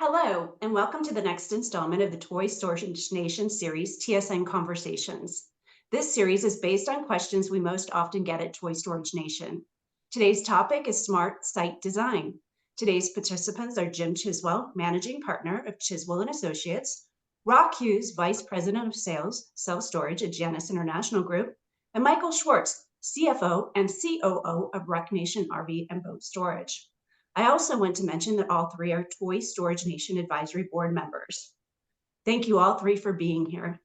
Hello, and welcome to the next installment of the Toy Storage Nation series, TSN Conversations. This series is based on questions we most often get at Toy Storage Nation. Today's topic is smart site design. Today's participants are Jim Chiswell, Managing Partner of Chiswell and Associates, Hughes, Vice President of Sales, Self-Storage at Janus International Group, and Michael Schwartz, CFO and COO of RecNation RV and Boat Storage. I also want to mention that all three are Toy Storage Nation Advisory Board members. Thank you all three for being here.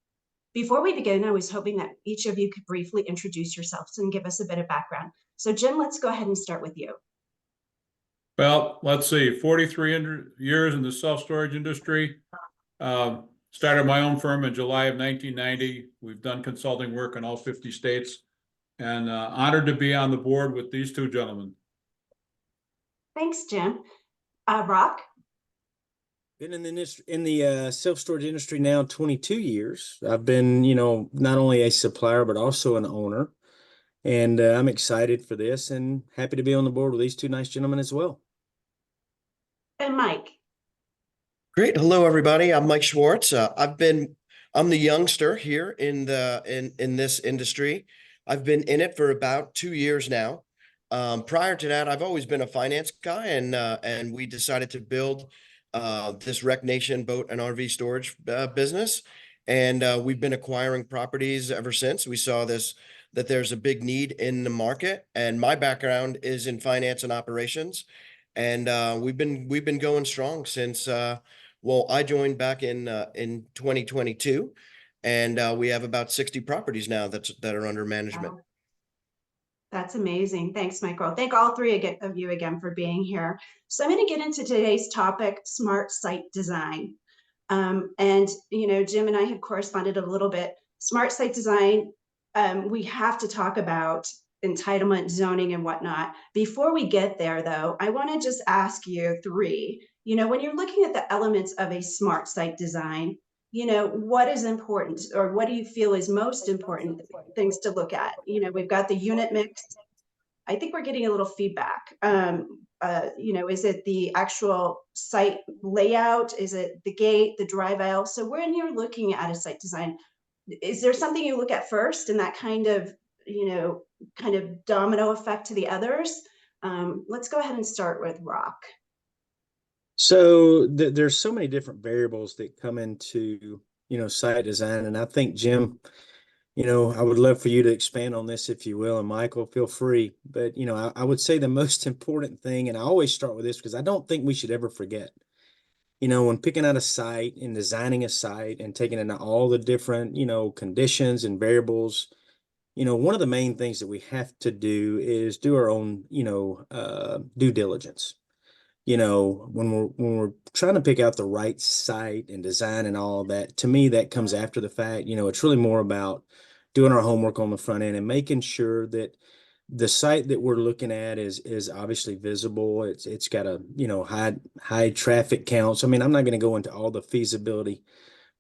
Before we begin, I was hoping that each of you could briefly introduce yourselves and give us a bit of background. So Jim, let's go ahead and start with you. Well, let's see, 43 years in the self-storage industry. Started my own firm in July of 1990. We've done consulting work in all 50 states and honored to be on the board with these two gentlemen. Thanks, Jim. Rock? Been in the self-storage industry now 22 years. I've been, not only a supplier, but also an owner. And I'm excited for this and happy to be on the board with these two nice gentlemen as well. And Mike? Great. Hello, everybody. I'm Mike Schwartz. I'm the youngster here in this industry. I've been in it for about 2 years now. Prior to that, I've always been a finance guy, and we decided to build this RecNation boat and RV storage business, and we've been acquiring properties ever since. We saw that there's a big need in the market, and my background is in finance and operations, and we've been going strong since I joined back in 2022, and we have about 60 properties now that are under management. Wow. That's amazing. Thanks, Michael. Thank all three of you again for being here. So I'm going to get into today's topic, smart site design. Jim and I have corresponded a little bit. Smart site design, we have to talk about entitlement, zoning, and whatnot. Before we get there, though, I want to just ask you three, when you're looking at the elements of a smart site design, what is important, or what do you feel is most important things to look at? We've got the unit mix. I think we're getting a little feedback. Is it the actual site layout? Is it the gate, the drive aisle? So when you're looking at a site design, is there something you look at first and that kind of domino effect to the others? Let's go ahead and start with Rock. So there's so many different variables that come into, site design. And I think, Jim, I would love for you to expand on this, if you will, and Michael, feel free. But, I would say the most important thing, and I always start with this because I don't think we should ever forget, when picking out a site and designing a site and taking into all the different, conditions and variables, one of the main things that we have to do is do our own, due diligence. When we're trying to pick out the right site and design and all that, to me, that comes after the fact. It's really more about doing our homework on the front end and making sure that the site that we're looking at is obviously visible. It's got a, high traffic counts. I mean, I'm not going to go into all the feasibility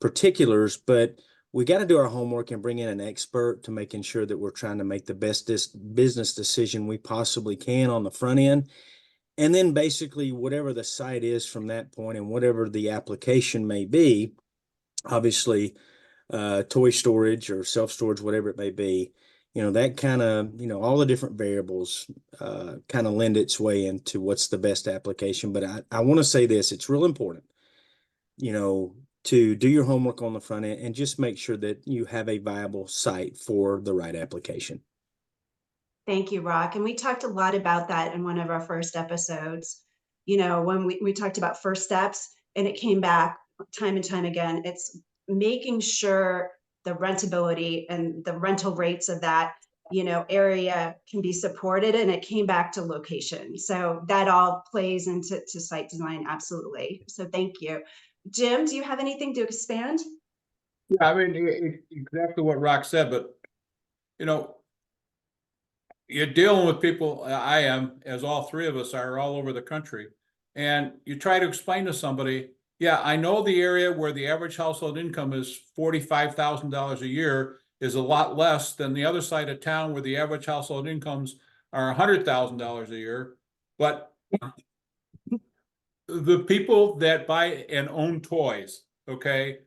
particulars, but we got to do our homework and bring in an expert to making sure that we're trying to make the best business decision we possibly can on the front end. And then basically whatever the site is from that point and whatever the application may be, obviously toy storage or self-storage, whatever it may be, that kind of, all the different variables kind of lend its way into what's the best application. But I want to say this, it's real important, to do your homework on the front end and just make sure that you have a viable site for the right application. Thank you, Rock. And we talked a lot about that in one of our first episodes. When we talked about first steps, and it came back time and time again, it's making sure the rentability and the rental rates of that, area can be supported. And it came back to location. So that all plays into site design. Absolutely. So thank you. Jim, do you have anything to expand? Yeah, I mean, exactly what Rock said, but, you're dealing with people, I am, as all three of us are, all over the country. And you try to explain to somebody, yeah, I know the area where the average household income is $45,000 a year is a lot less than the other side of town where the average household incomes are $100,000 a year. But the people that buy and own toys, okay?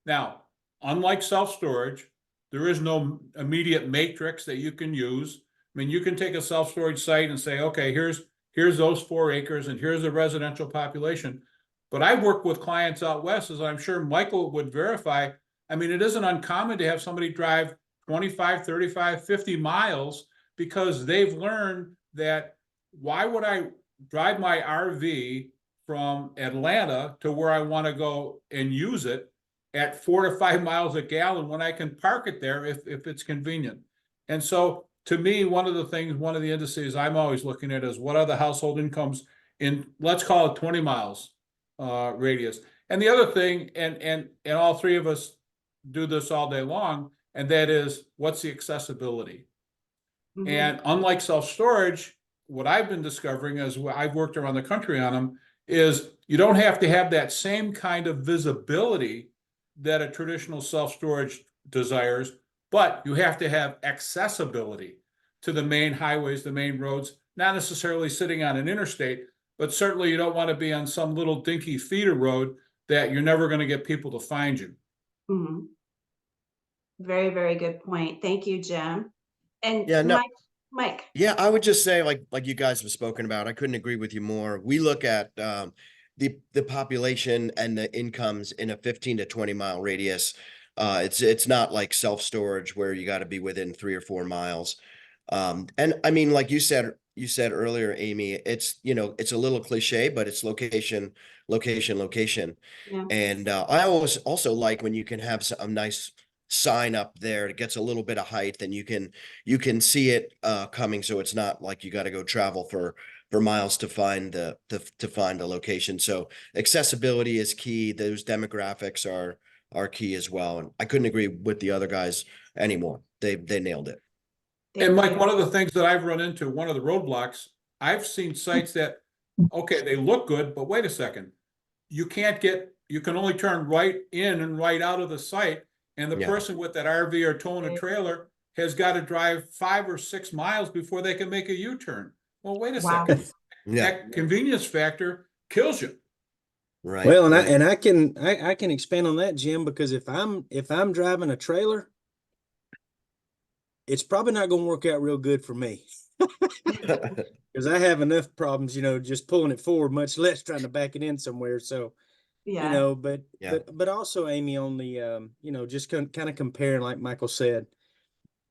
Now, unlike self-storage, there is no immediate matrix that you can use. I mean, you can take a self-storage site and say, okay, here's those 4 acres and here's the residential population. But I've worked with clients out west, as I'm sure Michael would verify. I mean, it isn't uncommon to have somebody drive 25, 35, 50 miles because they've learned that why would I drive my RV from Atlanta to where I want to go and use it at 4 to 5 miles a gallon when I can park it there if it's convenient. And so to me, one of the indices I'm always looking at is what are the household incomes in, let's call it 20 miles radius. And the other thing, and all 3 of us do this all day long, and that is what's the accessibility. Mhm. And unlike self-storage, what I've been discovering as I've worked around the country on them is you don't have to have that same kind of visibility that a traditional self-storage desires, but you have to have accessibility to the main highways, the main roads, not necessarily sitting on an interstate, but certainly you don't want to be on some little dinky feeder road that you're never going to get people to find you. Mhm. Very, very good point. Thank you, Jim. And Yeah, no. Mike. Yeah, I would just say, like you guys have spoken about, I couldn't agree with you more. We look at the population and the incomes in a 15 to 20 mile radius. It's not like self-storage where you got to be within 3 or 4 miles. And I mean, like you said earlier, Amy, it's, you know, it's a little cliche, but it's location, location, location. Yeah. And I always also like when you can have a nice sign up there. It gets a little bit of height, and you can see it coming, so it's not like you got to go travel for miles to find to find a location. So accessibility is key. Those demographics are key as well. And I couldn't agree with the other guys anymore. They nailed it. And Mike, you. one of the things that I've run into, one of the roadblocks, I've seen sites that, okay, they look good, but wait a second. You can only turn right in and right out of the site. And the Yeah. person with that RV or towing a trailer has got to drive 5 or 6 miles before they can make a U-turn. Well, wait a Wow. second. Yeah, That convenience factor kills you. right. Well, and right. I can expand on that, Jim, because if I'm driving a trailer, it's probably not going to work out real good for me because I have enough problems, you know, just pulling it forward, much less trying to back it in somewhere. So, you Yeah. know, Yeah. but also, Amy, on the you know, just kind of comparing, like Michael said,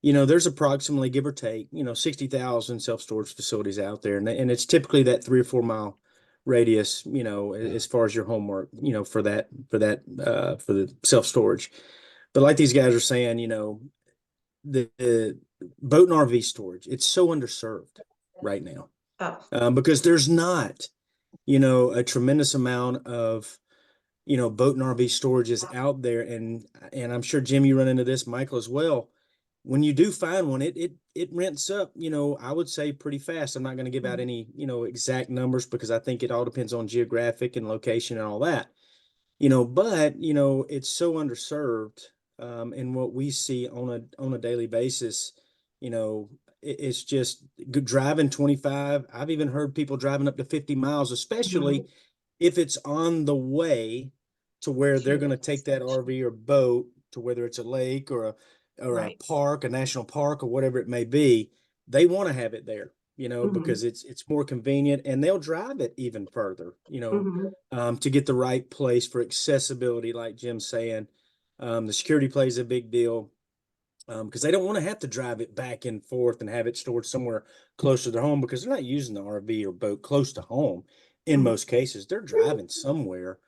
you know, there's approximately, give or take, you know, 60,000 self-storage facilities out there, and it's typically that 3 or 4 mile radius, you know, Yeah. as far as your homework, you know, for the self-storage. But like these guys are saying, you know, the boat and RV storage, it's so underserved right now, Oh, because there's not, you know, a tremendous amount of, you know, boat and RV storages out there. And I'm sure, Jim, you run into this, Michael, as well. When you do find one, it rents up, you know, I would say pretty fast. I'm not going to give out any, you know, exact numbers because I think it all depends on geographic and location and all that, you know, but, you know, it's so underserved. And what we see on a daily basis, you know, it's just driving 25. I've even heard people driving up to 50 miles, especially if it's on the way to where they're going to take that RV or boat to whether it's a lake or a right. park, a national park, or whatever it may be. They want to have it there, you know, because it's more convenient, and they'll drive it even further, you know, to get the right place for accessibility, like Jim's saying. The security plays a big deal because they don't want to have to drive it back and forth and have it stored somewhere close to their home because they're not using the RV or boat close to home. In most cases, they're driving somewhere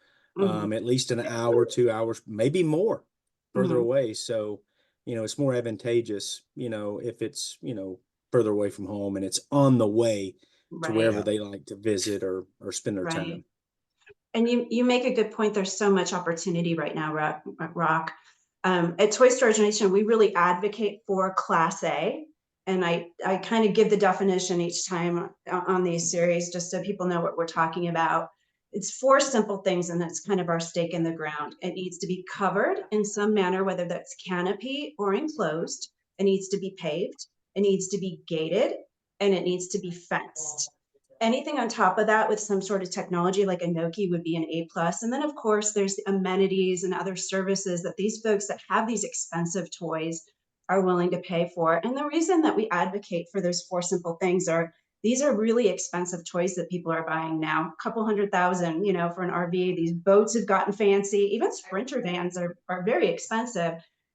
at least an hour, 2 hours, maybe more further away. So, you know, it's more advantageous, you know, if it's, you know, further away from home and it's on the way to Right. wherever they like to visit or spend their Right. time. And you make a good point. There's so much opportunity right now, Rock. At Toy Storage Nation, we really advocate for Class A. And I kind of give the definition each time on these series, just so people know what we're talking about. It's 4 simple things, and that's kind of our stake in the ground. It needs to be covered in some manner, whether that's canopy or enclosed. It needs to be paved. It needs to be gated, and it needs to be fenced. anything on top of that with some sort of technology like a Noki would be an A+. And then of course there's the amenities and other services that these folks that have these expensive toys are willing to pay for. And the reason that we advocate for those 4 simple things are these are really expensive toys that people are buying now, a couple $100,000, you know, for an RV. These boats have gotten fancy. Even Sprinter vans are very expensive.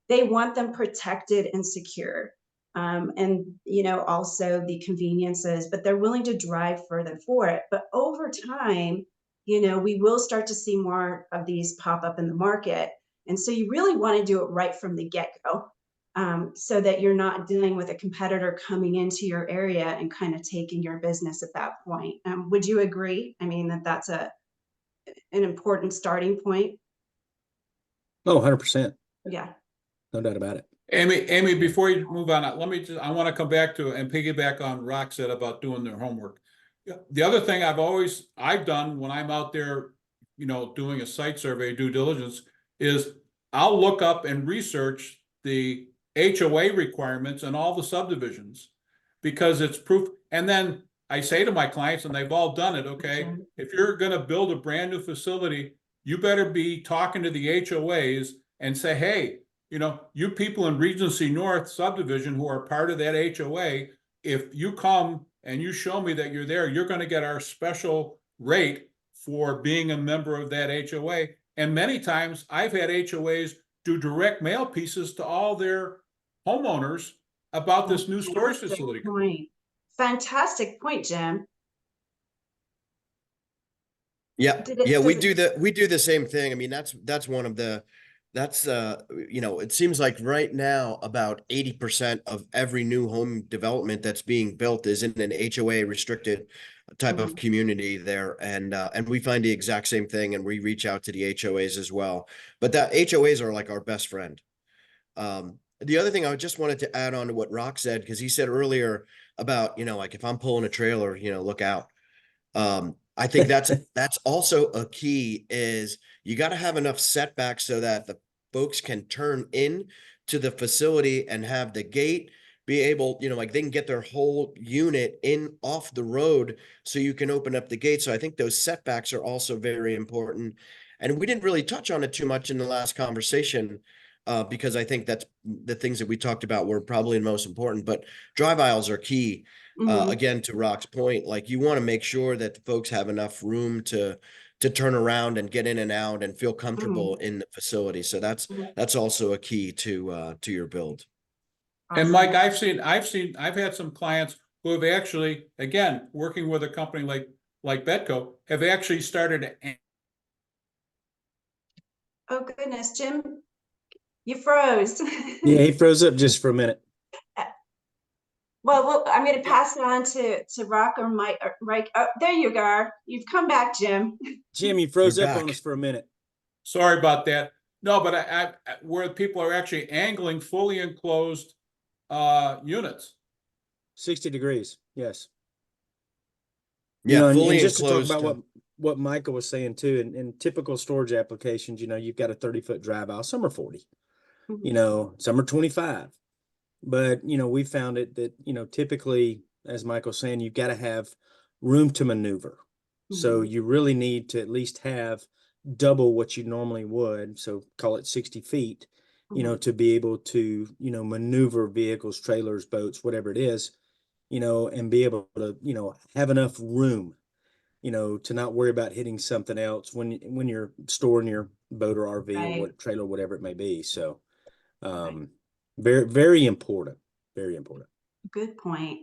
They want them protected and secure. And, you know, also the conveniences, but they're willing to drive further for it. But over time, you know, we will start to see more of these pop up in the market. And so you really want to do it right from the get-go. So that you're not dealing with a competitor coming into your area and kind of taking your business at that point. Would you agree? I mean, that's an important starting point. Oh, 100%. Yeah. No doubt about it. Amy, before you move on, I want to come back to and piggyback on Rock said about doing their homework. The other thing I've done when I'm out there, you know, doing a site survey, due diligence, is I'll look up and research the HOA requirements and all the subdivisions, because it's proof. And then I say to my clients, and they've all done it, okay, if you're going to build a brand new facility, you better be talking to the HOAs and say, hey, you know, you people in Regency North subdivision who are part of that HOA, if you come and you show me that you're there, you're going to get our special rate for being a member of that HOA. And many times I've had HOAs do direct mail pieces to all their homeowners about this new storage facility. Fantastic point, Jim. Yeah, we do the same thing. I mean, that's one of the, you know, it seems like right now about 80% of every new home development that's being built is in an HOA restricted type of community there. And we find the exact same thing, and we reach out to the HOAs as well. But that HOAs are like our best friend. The other thing I just wanted to add on to what Rock said, because he said earlier about, you know, like if I'm pulling a trailer, you know, look out. I think that's also a key, is you got to have enough setbacks so that the folks can turn in to the facility and have the gate be able, you know, like they can get their whole unit in off the road so you can open up the gate. So I think those setbacks are also very important. And we didn't really touch on it too much in the last conversation, because I think that's the things that we talked about were probably the most important, but drive aisles are key. Again, to Rock's point, like you want to make sure that the folks have enough room to turn around and get in and out and feel comfortable in the facility. So that's also a key to your build. Awesome. And Mike, I've had some clients who have actually, again, working with a company like Betco, have actually started. Oh goodness, Jim, you froze. Yeah, he froze up just for a minute. Well, I'm going to pass it on to Rock or Mike. Right? Oh, there you go. You've come back, Jim. Jim, you froze You're up back on us for a minute. Sorry about that. No, but I where people are actually angling fully enclosed units. 60 degrees. Yes. Yeah, You know, fully and just enclosed. to talk about what Michael was saying too, in typical storage applications, you know, you've got a 30-foot drive aisle. Some are 40, you know, some are 25. But, you know, we found it that, you know, typically, as Michael's saying, you've got to have room to maneuver. So you really need to at least have double what you normally would. So call it 60 feet, you know, to be able to, you know, maneuver vehicles, trailers, boats, whatever it is, you know, and be able to, you know, have enough room, you know, to not worry about hitting something else when you're storing your boat or RV or what trailer, whatever it may be. So, very, very important. Very important. Good point.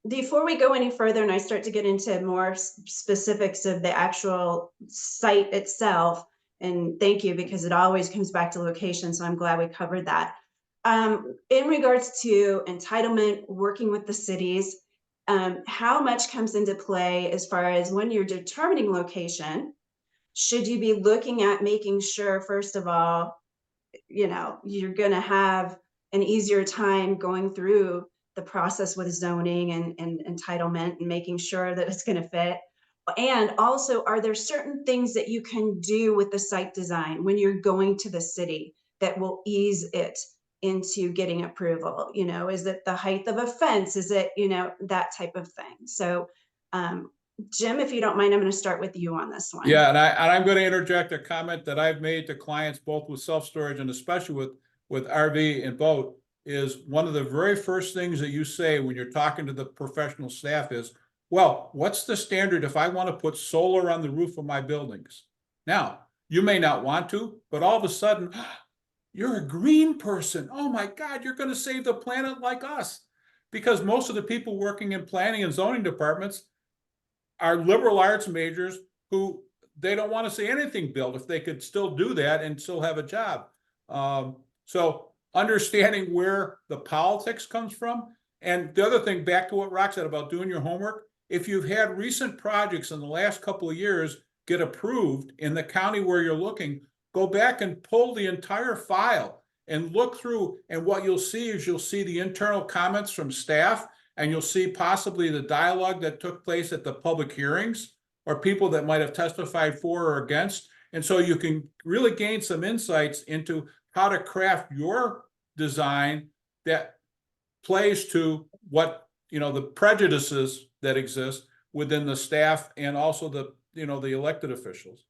Before we go any further and I start to get into more specifics of the actual site itself, and thank you, because it always comes back to location, so I'm glad we covered that. In regards to entitlement, working with the cities, how much comes into play as far as when you're determining location? Should you be looking at making sure, first of all, you know, you're going to have an easier time going through the process with zoning and entitlement and making sure that it's going to fit? And also, are there certain things that you can do with the site design when you're going to the city that will ease it into getting approval? You know, is it the height of a fence? Is it, you know, that type of thing? So Jim, if you don't mind, I'm going to start with you on this one. Yeah, and I'm going to interject a comment that I've made to clients both with self-storage and especially with RV and boat, is one of the very first things that you say when you're talking to the professional staff is, well, what's the standard if I want to put solar on the roof of my buildings? Now, you may not want to, but all of a sudden, you're a green person. Oh my God, you're going to save the planet like us. Because most of the people working in planning and zoning departments are liberal arts majors who they don't want to see anything built if they could still do that and still have a job. So understanding where the politics comes from. And the other thing, back to what Rock said about doing your homework, if you've had recent projects in the last couple of years get approved in the county where you're looking, go back and pull the entire file and look through, and what you'll see is you'll see the internal comments from staff, and you'll see possibly the dialogue that took place at the public hearings or people that might have testified for or against. And so you can really gain some insights into how to craft your design that plays to what, the prejudices that exist within the staff and also the elected officials.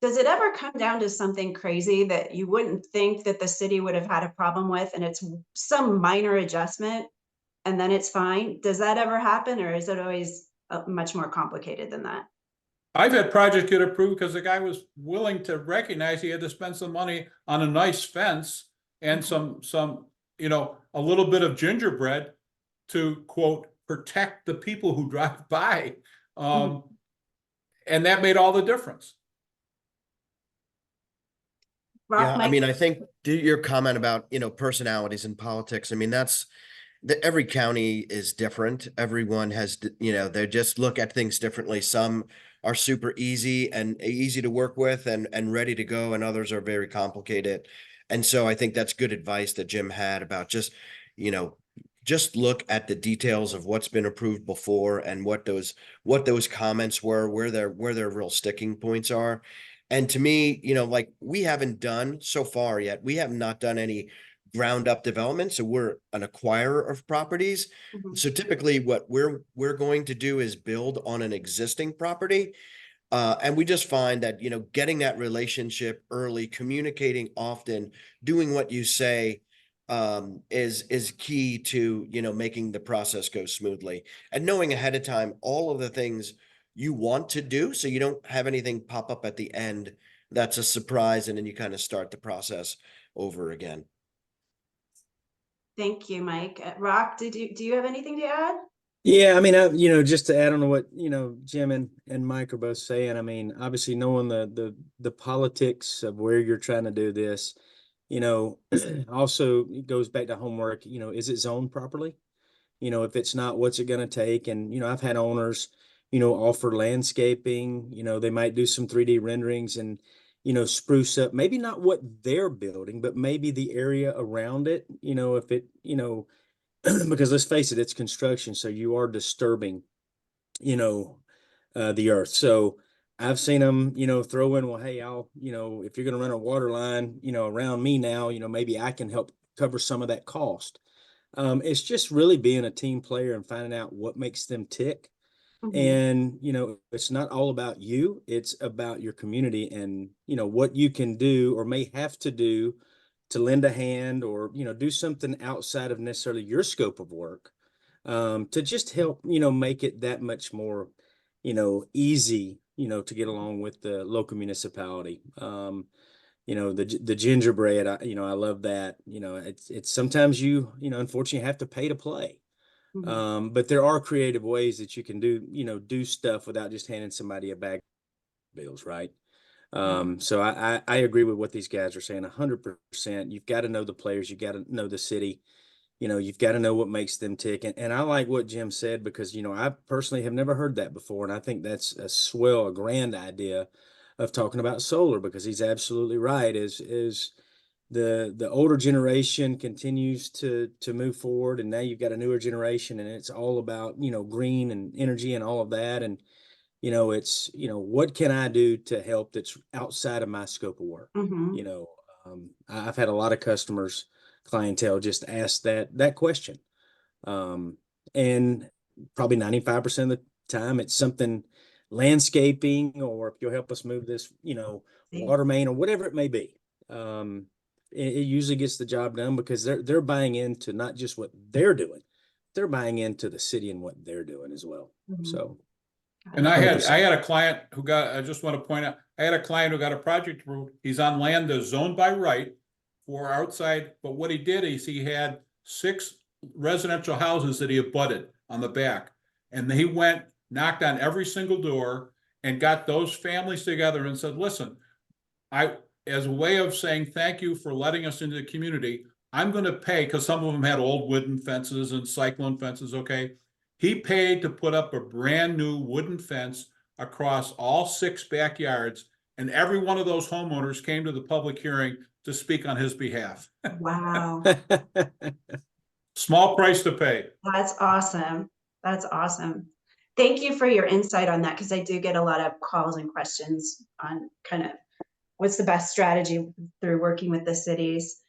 Does it ever come down to something crazy that you wouldn't think that the city would have had a problem with, and it's some minor adjustment and then it's fine? Does that ever happen, or is it always much more complicated than that? I've had projects get approved because the guy was willing to recognize he had to spend some money on a nice fence and some a little bit of gingerbread to, quote, protect the people who drive by. And that made all the difference. Rock, Yeah, Mike? I mean, I think your comment about, personalities and politics, I mean, that's every county is different. Everyone has, they just look at things differently. Some are super easy and easy to work with and ready to go, and others are very complicated. And so I think that's good advice that Jim had about just look at the details of what's been approved before and what those comments were, where their real sticking points are. And to me, like, we haven't done so far yet, we have not done any ground up development. So we're an acquirer of properties. So typically what we're going to do is build on an existing property. And we just find that, getting that relationship early, communicating often, doing what you say, is key to, making the process go smoothly, and knowing ahead of time all of the things you want to do, so you don't have anything pop up at the end that's a surprise, and then you kind of start the process over again. Thank you, Mike. Rock, do you have anything to add? Yeah, I mean, just to add on to what, Jim and Mike are both saying, I mean, obviously knowing the politics of where you're trying to do this, also it goes back to homework, is it zoned properly? If it's not, what's it going to take? And, I've had owners, offer landscaping, they might do some 3D renderings and, spruce up, maybe not what they're building, but maybe the area around it, if it, because let's face it, it's construction. So you are disturbing, the earth. So I've seen them, throw in, well, hey, I'll, if you're going to run a water line, around me now, maybe I can help cover some of that cost. It's just really being a team player and finding out what makes them tick. And, it's not all about you, it's about your community and, what you can do or may have to do to lend a hand or, do something outside of necessarily your scope of work, to just help, make it that much more, easy, to get along with the local municipality. The gingerbread, I love that. It's sometimes unfortunately have to pay to play. But there are creative ways that you can do stuff without just handing somebody a bag of bills, right? So I agree with what these guys are saying 100%. You've got to know the players, you've got to know the city, you've got to know what makes them tick. And I like what Jim said, because, I personally have never heard that before. And I think that's a grand idea of talking about solar, because he's absolutely right. Is the older generation continues to move forward, and now you've got a newer generation, and it's all about, green and energy and all of that. And, it's, what can I do to help that's outside of my scope of work? I've had a lot of customers, clientele just ask that question. And probably 95% of the time. It's something landscaping, or if you'll help us move this, water main or whatever it may be. It usually gets the job done because they're buying into not just what they're doing, they're buying into the city and what they're doing as well. Mhm. So, And I had 100%. a client who I just want to point out, I had a client who got a project approved. He's on land that's zoned by right for outside, but what he did is he had 6 residential houses that he abutted on the back. And he went, knocked on every single door and got those families together and said, listen, as a way of saying thank you for letting us into the community, I'm going to pay, because some of them had old wooden fences and cyclone fences, okay? He paid to put up a brand new wooden fence across all 6 backyards, and every one of those homeowners came to the public hearing to speak on his behalf. Wow. Small price to pay. That's awesome. That's awesome. Thank you for your insight on that, because I do get a lot of calls and questions on kind of what's the best strategy through working with the cities.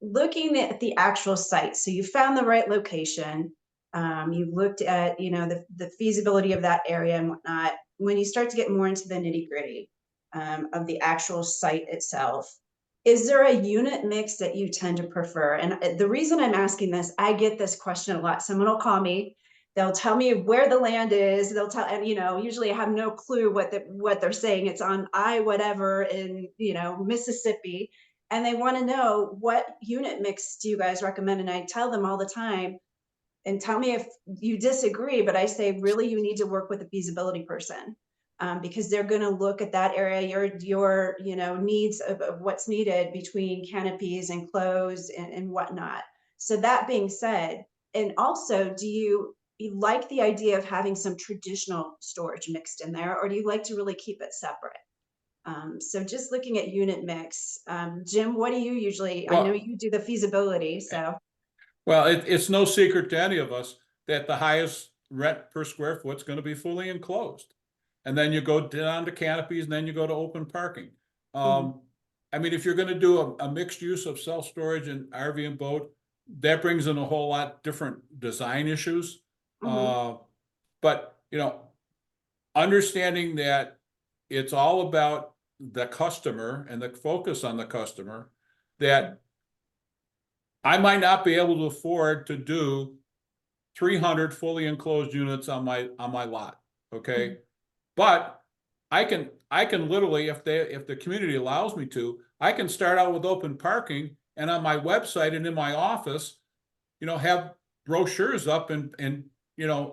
Looking at the actual site, so you found the right location. You've looked at, the feasibility of that area and whatnot. When you start to get more into the nitty gritty of the actual site itself, is there a unit mix that you tend to prefer? And the reason I'm asking this, I get this question a lot. Someone will call me, they'll tell me where the land is. They'll tell, and usually I have no clue what they're saying. It's on whatever in Mississippi, and they want to know what unit mix do you guys recommend? And I tell them all the time, and tell me if you disagree, but I say really you need to work with a feasibility person. Because they're going to look at that area, your needs of what's needed between canopies and closed and whatnot. So that being said, and also, do you like the idea of having some traditional storage mixed in there, or do you like to really keep it separate? So just looking at unit mix, Jim, what do you usually? I know you do the feasibility, so. Well, it's no secret to any of us that the highest rent per square foot is going to be fully enclosed. And then you go down to canopies, and then you go to open parking. I mean, if you're going to do a mixed use of self-storage and RV and boat, that brings in a whole lot different design issues. But, understanding that it's all about the customer and the focus on the customer, that I might not be able to afford to do 300 fully enclosed units on my lot, okay? But I can literally, if the community allows me to, I can start out with open parking, and on my website and in my office, have brochures up and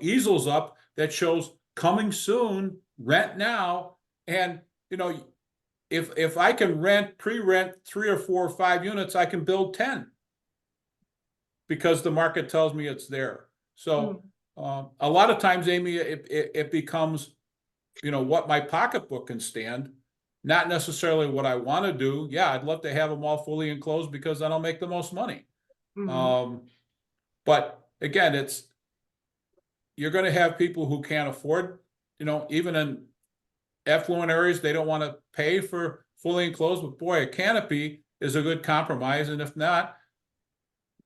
easels up that shows coming soon, rent now. And if I can pre-rent 3 or 4 or 5 units, I can build 10 because the market tells me it's there. So a lot of times, Amy, it becomes what my pocketbook can stand, not necessarily what I want to do. Yeah, I'd love to have them all fully enclosed because then I'll make the most money. But again, you're going to have people who can't afford, even in affluent areas, they don't want to pay for fully enclosed, but boy, a canopy is a good compromise. And if not,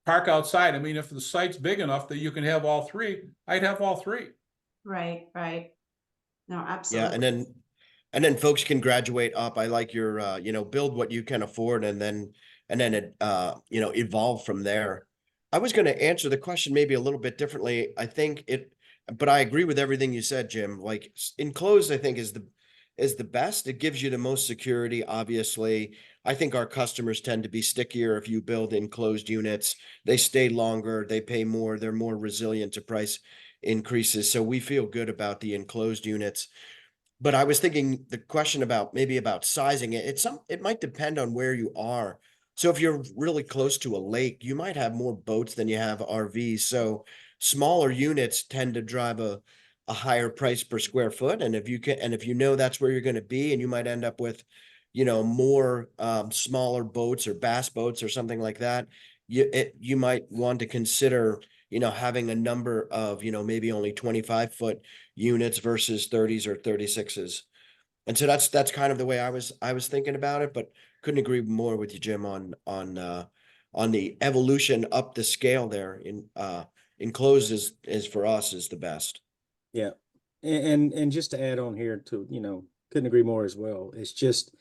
park outside. I mean, if the site's big enough that you can have all 3, I'd have all 3. Right. No, absolutely. Yeah, and then folks can graduate up. I like your build what you can afford, and then it evolve from there. I was going to answer the question maybe a little bit differently. I think but I agree with everything you said, Jim. Like enclosed, I think is the best. It gives you the most security, obviously. I think our customers tend to be stickier if you build enclosed units. They stay longer, they pay more, they're more resilient to price increases. So we feel good about the enclosed units. But I was thinking the question about sizing it, it might depend on where you are. So if you're really close to a lake, you might have more boats than you have RVs. So smaller units tend to drive a higher price per square foot. And if you know that's where you're going to be, and you might end up with, more smaller boats or bass boats or something like that, you might want to consider having a number of, maybe only 25-foot units versus 30s or 36s. And so that's kind of the way I was thinking about it, but couldn't agree more with you, Jim, on the evolution up the scale there. Enclosed is for us is the best. Yeah. And just to add on here to, couldn't agree more as well. It's just,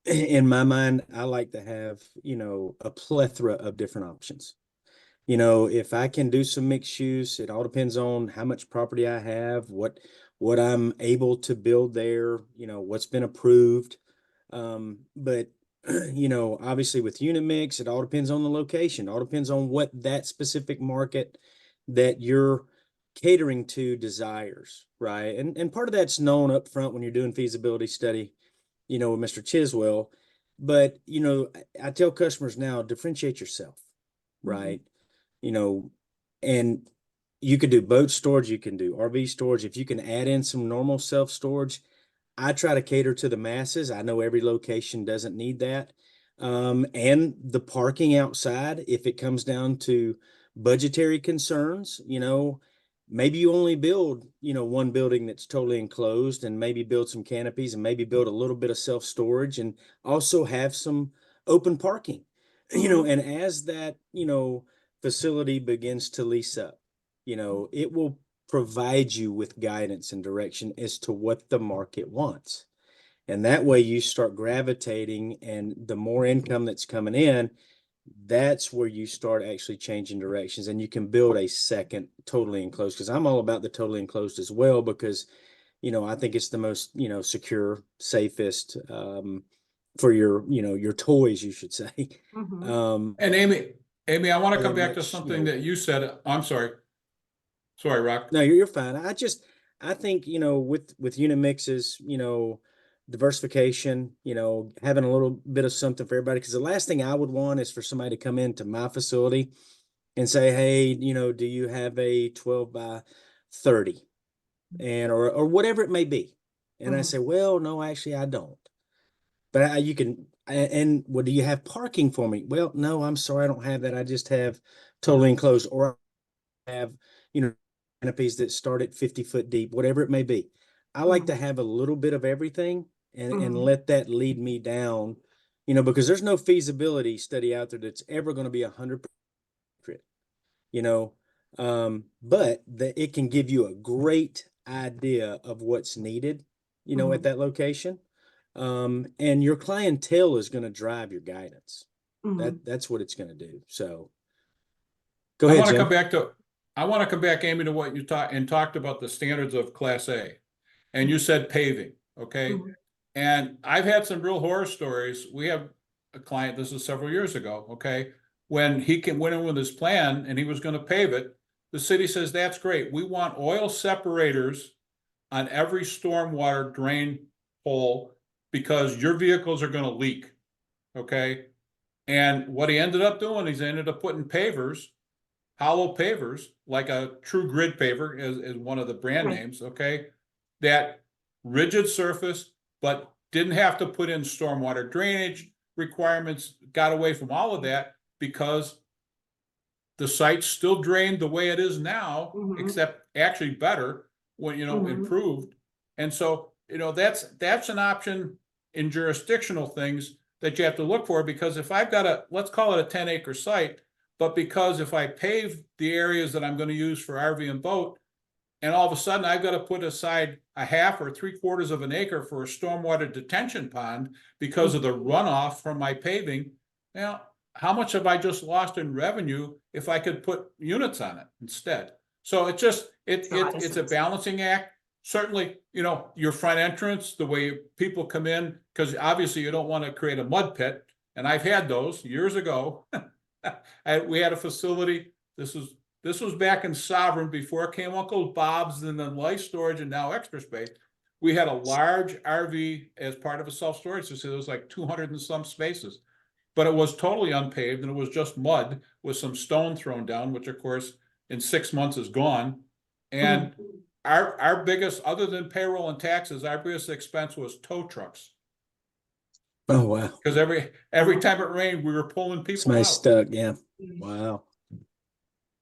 in my mind, I like to have, a plethora of different options. If I can do some mixed use, it all depends on how much property I have, what I'm able to build there, what's been approved. But obviously with unit mix, it all depends on the location. It all depends on what that specific market that you're catering to desires, right? And part of that's known up front when you're doing feasibility study, with Mr. Chiswell. But, I tell customers now, differentiate yourself, right? And you could do boat storage, you can do RV storage. If you can add in some normal self-storage, I try to cater to the masses. I know every location doesn't need that. And the parking outside, if it comes down to budgetary concerns, maybe you only build, one building that's totally enclosed, and maybe build some canopies, and maybe build a little bit of self-storage, and also have some open parking, and as that, facility begins to lease up, it will provide you with guidance and direction as to what the market wants. And that way you start gravitating, and the more income that's coming in, that's where you start actually changing directions, and you can build a second totally enclosed. Because I'm all about the totally enclosed as well, because, I think it's the most, secure, safest, for your toys, you should say. Mhm. And Amy, I want to come very back to much, something that you said. I'm sorry. Sorry, Rock. No, you're fine. I think, with unit mixes, diversification, having a little bit of something for everybody. Because the last thing I would want is for somebody to come into my facility and say, hey, do you have a 12 by 30? Or whatever it may be. And I Mhm. say, well, no, actually I don't. But you can, and what, do you have parking for me? Well, no, I'm sorry, I don't have that. I just have totally enclosed, or I have, canopies that start at 50-foot deep, whatever it may be. I like to have a little bit of everything, and Mhm. let that lead me down, because there's no feasibility study out there that's ever going to be 100%, you know, but it can give you a great idea of what's needed, at Mhm. that location. And your clientele is going to drive your guidance. Mhm. That's what it's going to do. So go I ahead, want to come Jim. back to, Amy, to what you talked about the standards of Class A. And you said paving, okay? Mhm. And I've had some real horror stories. We have a client, this is several years ago, okay? When he went in with his plan and he was going to pave it, the city says, that's great. We want oil separators on every stormwater drain hole because your vehicles are going to leak, okay? And what he ended up doing, he's ended up putting pavers, hollow pavers, like a true grid paver is one of the brand Right. names, okay? That rigid surface, but didn't have to put in stormwater drainage requirements, got away from all of that because the site still drained the way it is now, Mhm. except actually better when, Mhm. improved. And so, that's an option in jurisdictional things that you have to look for, because if I've got let's call it a 10-acre site, but because if I pave the areas that I'm going to use for RV and boat, and all of a sudden I've got to put aside a half or 3/4 of an acre for a stormwater detention pond because of the runoff from my paving, how much have I just lost in revenue if I could put units on it instead? So it's just, Makes a lot of it's a sense. balancing act. Certainly, your front entrance, the way people come in, because obviously you don't want to create a mud pit. And I've had those years ago. We had a facility, this was back in Sovereign before it came Uncle Bob's and then Life Storage and now Extra Space. We had a large RV as part of a self-storage facility. It was like 200 and some spaces, but it was totally unpaved and it was just mud with some stone thrown down, which of course in 6 months is gone. Mhm. And our biggest, other than payroll and taxes, our biggest expense was tow trucks. Oh, wow. Because every time it rained, we were pulling people Somebody's out. stuck. Yeah. Mhm. Wow.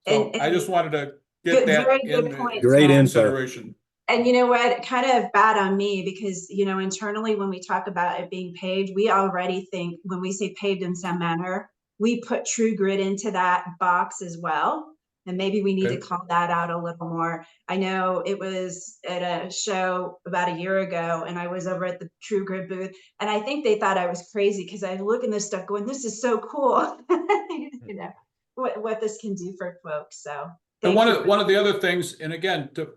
So I And just wanted to get good, that very good in point, Great Tim. info. consideration. And you know what? Kind of bad on me because, internally when we talk about it being paved, we already think when we say paved in some manner, we put true grid into that box as well. And maybe we need to Okay. call that out a little more. I know it was at a show about a year ago, and I was over at the True Grid booth, and I think they thought I was crazy because I look at this stuff going, this is so cool. You know, what this can do for folks. So And thank you. one of the other things, and again, to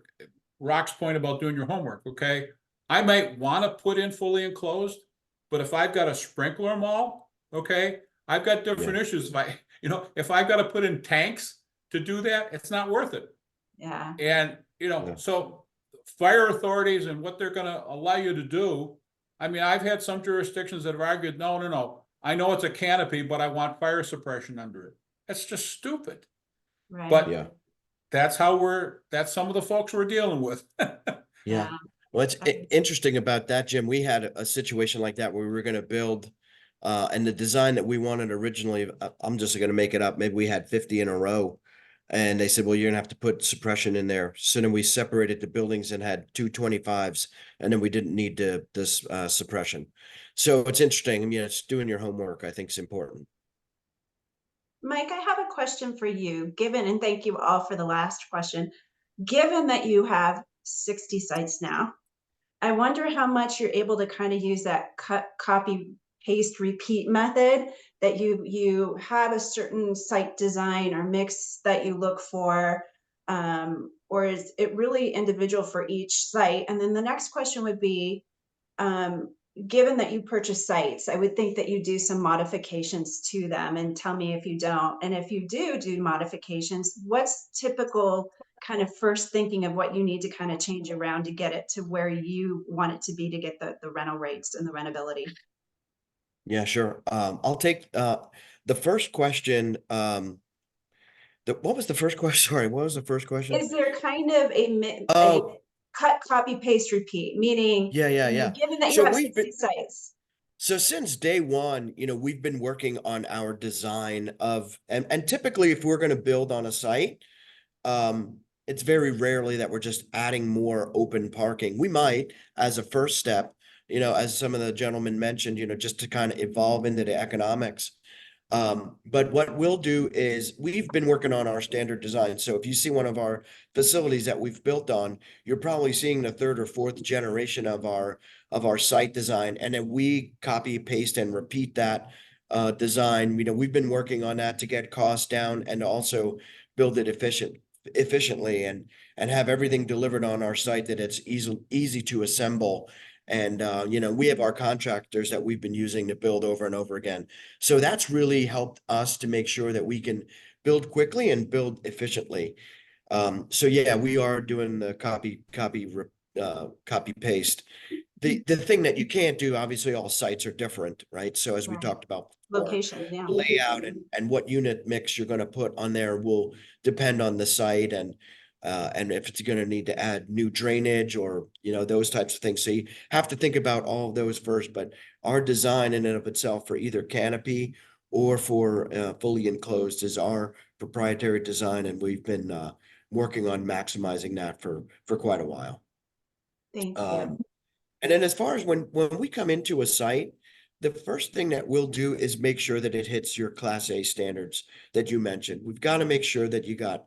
Rock's point about doing your homework, okay, I might want to put in fully enclosed, but if I've got to sprinkler them all, okay, I've got different issues. If I've got to put in tanks to do that, it's not worth it. Yeah. And, so fire authorities and what they're going to allow you to do. I mean, I've had some jurisdictions that have argued, no. I know it's a canopy, but I want fire suppression under it. That's just stupid. Right. But Yeah. that's some of the folks we're dealing with. Yeah. Well, it's interesting about that, Jim. We had a situation like that where we were going to build, and the design that we wanted originally, I'm just going to make it up. Maybe we had 50 in a row, and they said, well, you're going to have to put suppression in there. So then we separated the buildings and had 225s, and then we didn't need this suppression. So it's interesting. I mean, it's doing your homework, I think, is important. Mike, I have a question for you, and thank you all for the last question. Given that you have 60 sites now, I wonder how much you're able to kind of use that cut, copy, paste, repeat method, that you have a certain site design or mix that you look for, or is it really individual for each site? And then the next question would be, given that you purchase sites, I would think that you do some modifications to them, and tell me if you don't. And if you do modifications, what's typical kind of first thinking of what you need to kind of change around to get it to where you want it to be to get the rental rates and the rentability? Yeah, sure. I'll take the first question. What was the first question? Sorry, what was the first question? Is there kind of a Oh, cut, copy, paste, repeat? Meaning, yeah. given that you So have we've 60 been, sites. so since day one, we've been working on our design of, and typically if we're going to build on a site, it's very rarely that we're just adding more open parking. We might, as a first step, as some of the gentlemen mentioned, just to kind of evolve into the economics. But what we'll do is we've been working on our standard design. So if you see one of our facilities that we've built on, you're probably seeing the third or fourth generation of our site design. And then we copy, paste, and repeat that design. We've been working on that to get costs down and also build it efficiently and have everything delivered on our site that it's easy to assemble. And, we have our contractors that we've been using to build over and over again. So that's really helped us to make sure that we can build quickly and build efficiently. So yeah, we are doing the copy paste. The thing that you can't do, obviously all sites are different, right? So as we Right. talked about before, Location, yeah. layout and what unit mix you're going to put on there will depend on the site and if it's going to need to add new drainage or those types of things. So you have to think about all of those first. But our design in and of itself for either canopy or for fully enclosed is our proprietary design, and we've been working on maximizing that for quite a while. Thank you. And then as far as when we come into a site, the first thing that we'll do is make sure that it hits your Class A standards that you mentioned. We've got to make sure that you got,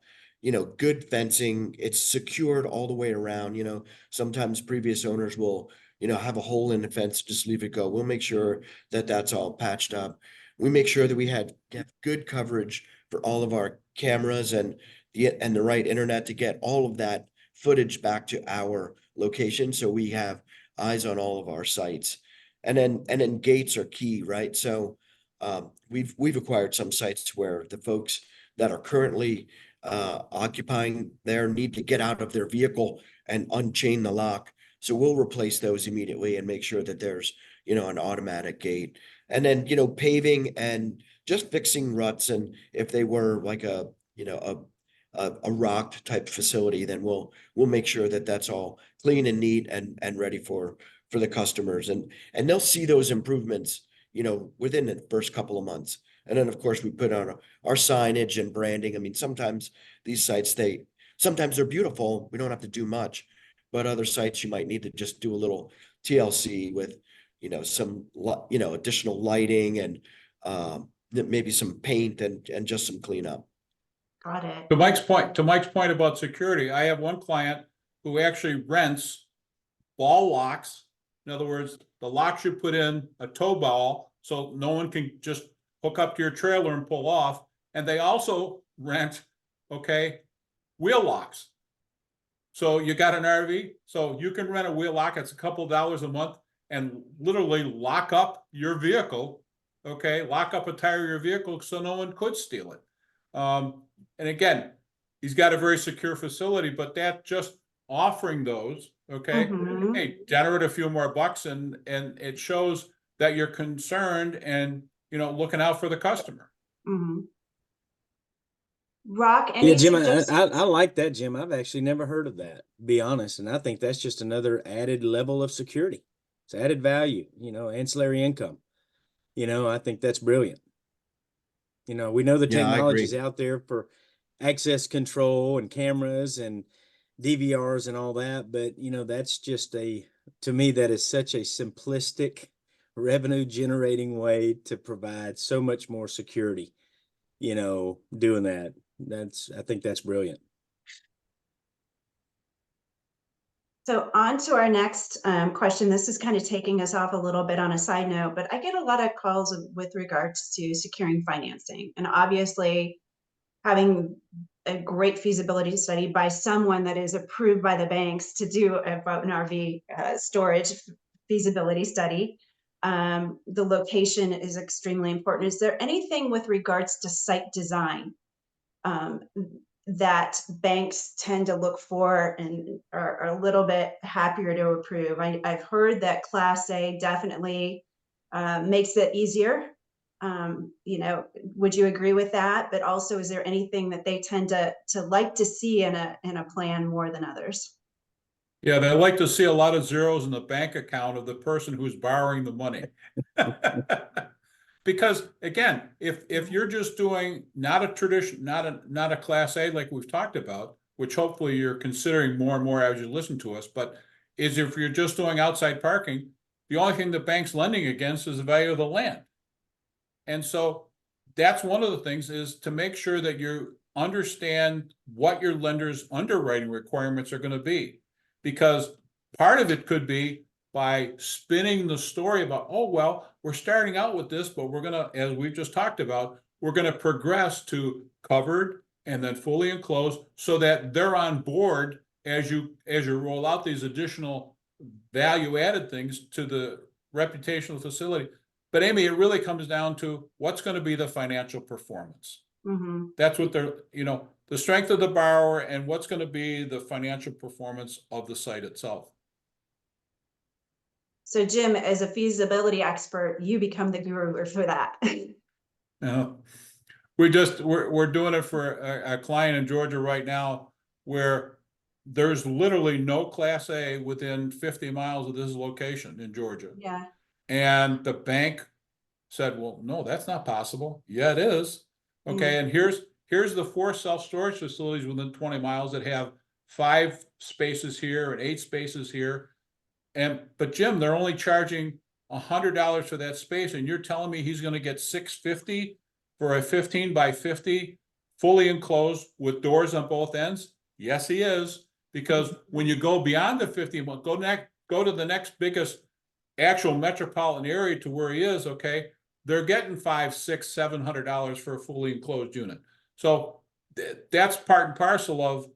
good fencing. It's secured all the way around. Sometimes previous owners will, have a hole in the fence, just leave it go. We'll make sure that that's all patched up. We make sure that we have good coverage for all of our cameras and the right internet to get all of that footage back to our location. So we have eyes on all of our sites. And then gates are key, right? So we've acquired some sites where the folks that are currently occupying there need to get out of their vehicle and unchain the lock. So we'll replace those immediately and make sure that there's an automatic gate. And then paving and just fixing ruts. And if they were like a rocked type facility, then we'll make sure that that's all clean and neat and ready for the customers, and they'll see those improvements, within the first couple of months. And then of course we put on our signage and branding. I mean, sometimes these sites, sometimes they're beautiful. We don't have to do much, but other sites you might need to just do a little TLC with, some, additional lighting and maybe some paint and just some cleanup. Got it. To Mike's point about security, I have one client who actually rents ball locks. In other words, the locks you put in a tow ball so no one can just hook up to your trailer and pull off. And they also rent, okay, wheel locks. So you got an RV, so you can rent a wheel lock. It's a couple of dollars a month and literally lock up your vehicle. Okay, lock up a tire of your vehicle so no one could steal it. And again, he's got a very secure facility, but that just offering those, okay, Mhm. hey, generate a few more bucks and it shows that you're concerned and, looking out for the customer. Mhm. Rock, Yeah, any Jim, suggestions? I like that, Jim. I've actually never heard of that, to be honest. And I think that's just another added level of security. It's added value, ancillary income. I think that's brilliant. We know the Yeah, I technology is agree. out there for access control and cameras and DVRs and all that, but that's just to me, that is such a simplistic revenue generating way to provide so much more security, doing that. I think that's brilliant. So on to our next question. This is kind of taking us off a little bit on a side note, but I get a lot of calls with regards to securing financing. And obviously having a great feasibility study by someone that is approved by the banks to do about an RV storage feasibility study. The location is extremely important. Is there anything with regards to site design that banks tend to look for and are a little bit happier to approve? I've heard that Class A definitely makes it easier. Would you agree with that? But also, is there anything that they tend to like to see in a plan more than others? Yeah, they like to see a lot of zeros in the bank account of the person who's borrowing the money. Because again, if you're just doing not a tradition, not a Class A like we've talked about, which hopefully you're considering more and more as you listen to us, but is if you're just doing outside parking, the only thing the bank's lending against is the value of the land. And so that's one of the things, is to make sure that you understand what your lender's underwriting requirements are going to be. Because part of it could be by spinning the story about, oh, well, we're starting out with this, but we're going to, as we've just talked about, we're going to progress to covered and then fully enclosed so that they're on board as you roll out these additional value added things to the reputational facility. But Amy, it really comes down to what's going to be the financial performance. Mm-hmm. That's what they're, the strength of the borrower and what's going to be the financial performance of the site itself. So Jim, as a feasibility expert, you become the guru for that. We're doing it for a client in Georgia right now where there's literally no Class A within 50 miles of this location in Georgia. Yeah. And the bank said, well, no, that's not possible. Yeah, it is. Okay, and here's the 4 self-storage facilities within 20 miles that have 5 spaces here and 8 spaces here. But Jim, they're only charging $100 for that space, and you're telling me he's going to get $650 for a 15 by 50 fully enclosed with doors on both ends? Yes, he is. Because when you go beyond the 50, go to the next biggest actual metropolitan area to where he is, okay, they're getting $500, $600, $700 for a fully enclosed unit. So that's part and parcel of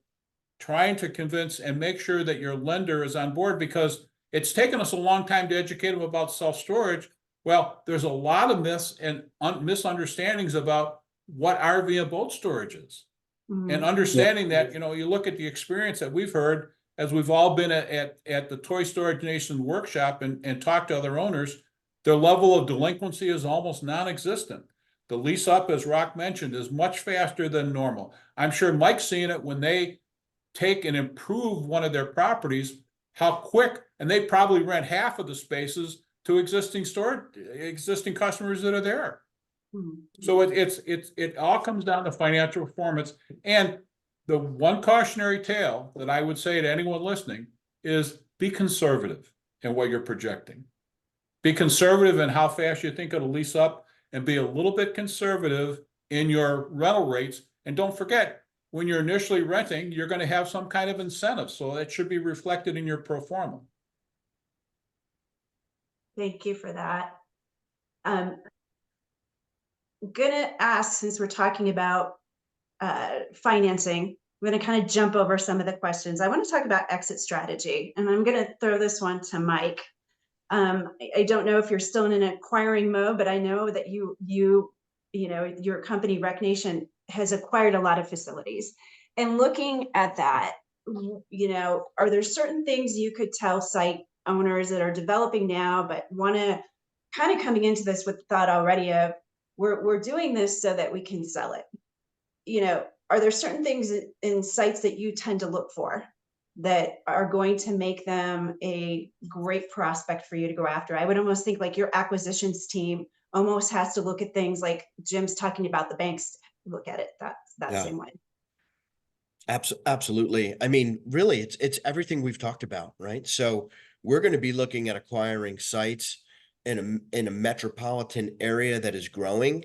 trying to convince and make sure that your lender is on board, because it's taken us a long time to educate them about self-storage. Well, there's a lot of myths and misunderstandings about what RV and boat storage is. And understanding that, you look at the experience that we've heard as we've all been at the Toy Storage Nation workshop and talked to other owners, their level of delinquency is almost non-existent. The lease up, as Rock mentioned, is much faster than normal. I'm sure Mike's seen it when they take and improve one of their properties, how quick, and they probably rent half of the spaces to existing customers that are there. So it all comes down to financial performance. And the one cautionary tale that I would say to anyone listening is be conservative in what you're projecting. Be conservative in how fast you think it'll lease up, and be a little bit conservative in your rental rates, And don't forget, when you're initially renting, you're going to have some kind of incentive. So that should be reflected in your pro forma. Thank you for that. Gonna ask, since we're talking about financing, I'm going to kind of jump over some of the questions. I want to talk about exit strategy, and I'm going to throw this one to Mike. I don't know if you're still in an acquiring mode, but I know that you know, your company RecNation has acquired a lot of facilities. And looking at that, you know, are there certain things you could tell site owners that are developing now, but want to kind of coming into this with the thought already of we're doing this so that we can sell it? You know, are there certain things in sites that you tend to look for that are going to make them a great prospect for you to go after? I would almost think like your acquisitions team almost has to look at things like Jim's talking about the banks, look at it that Yeah. same way. Absolutely. I mean, really, it's everything we've talked about, right? So we're going to be looking at acquiring sites in a metropolitan area that is growing,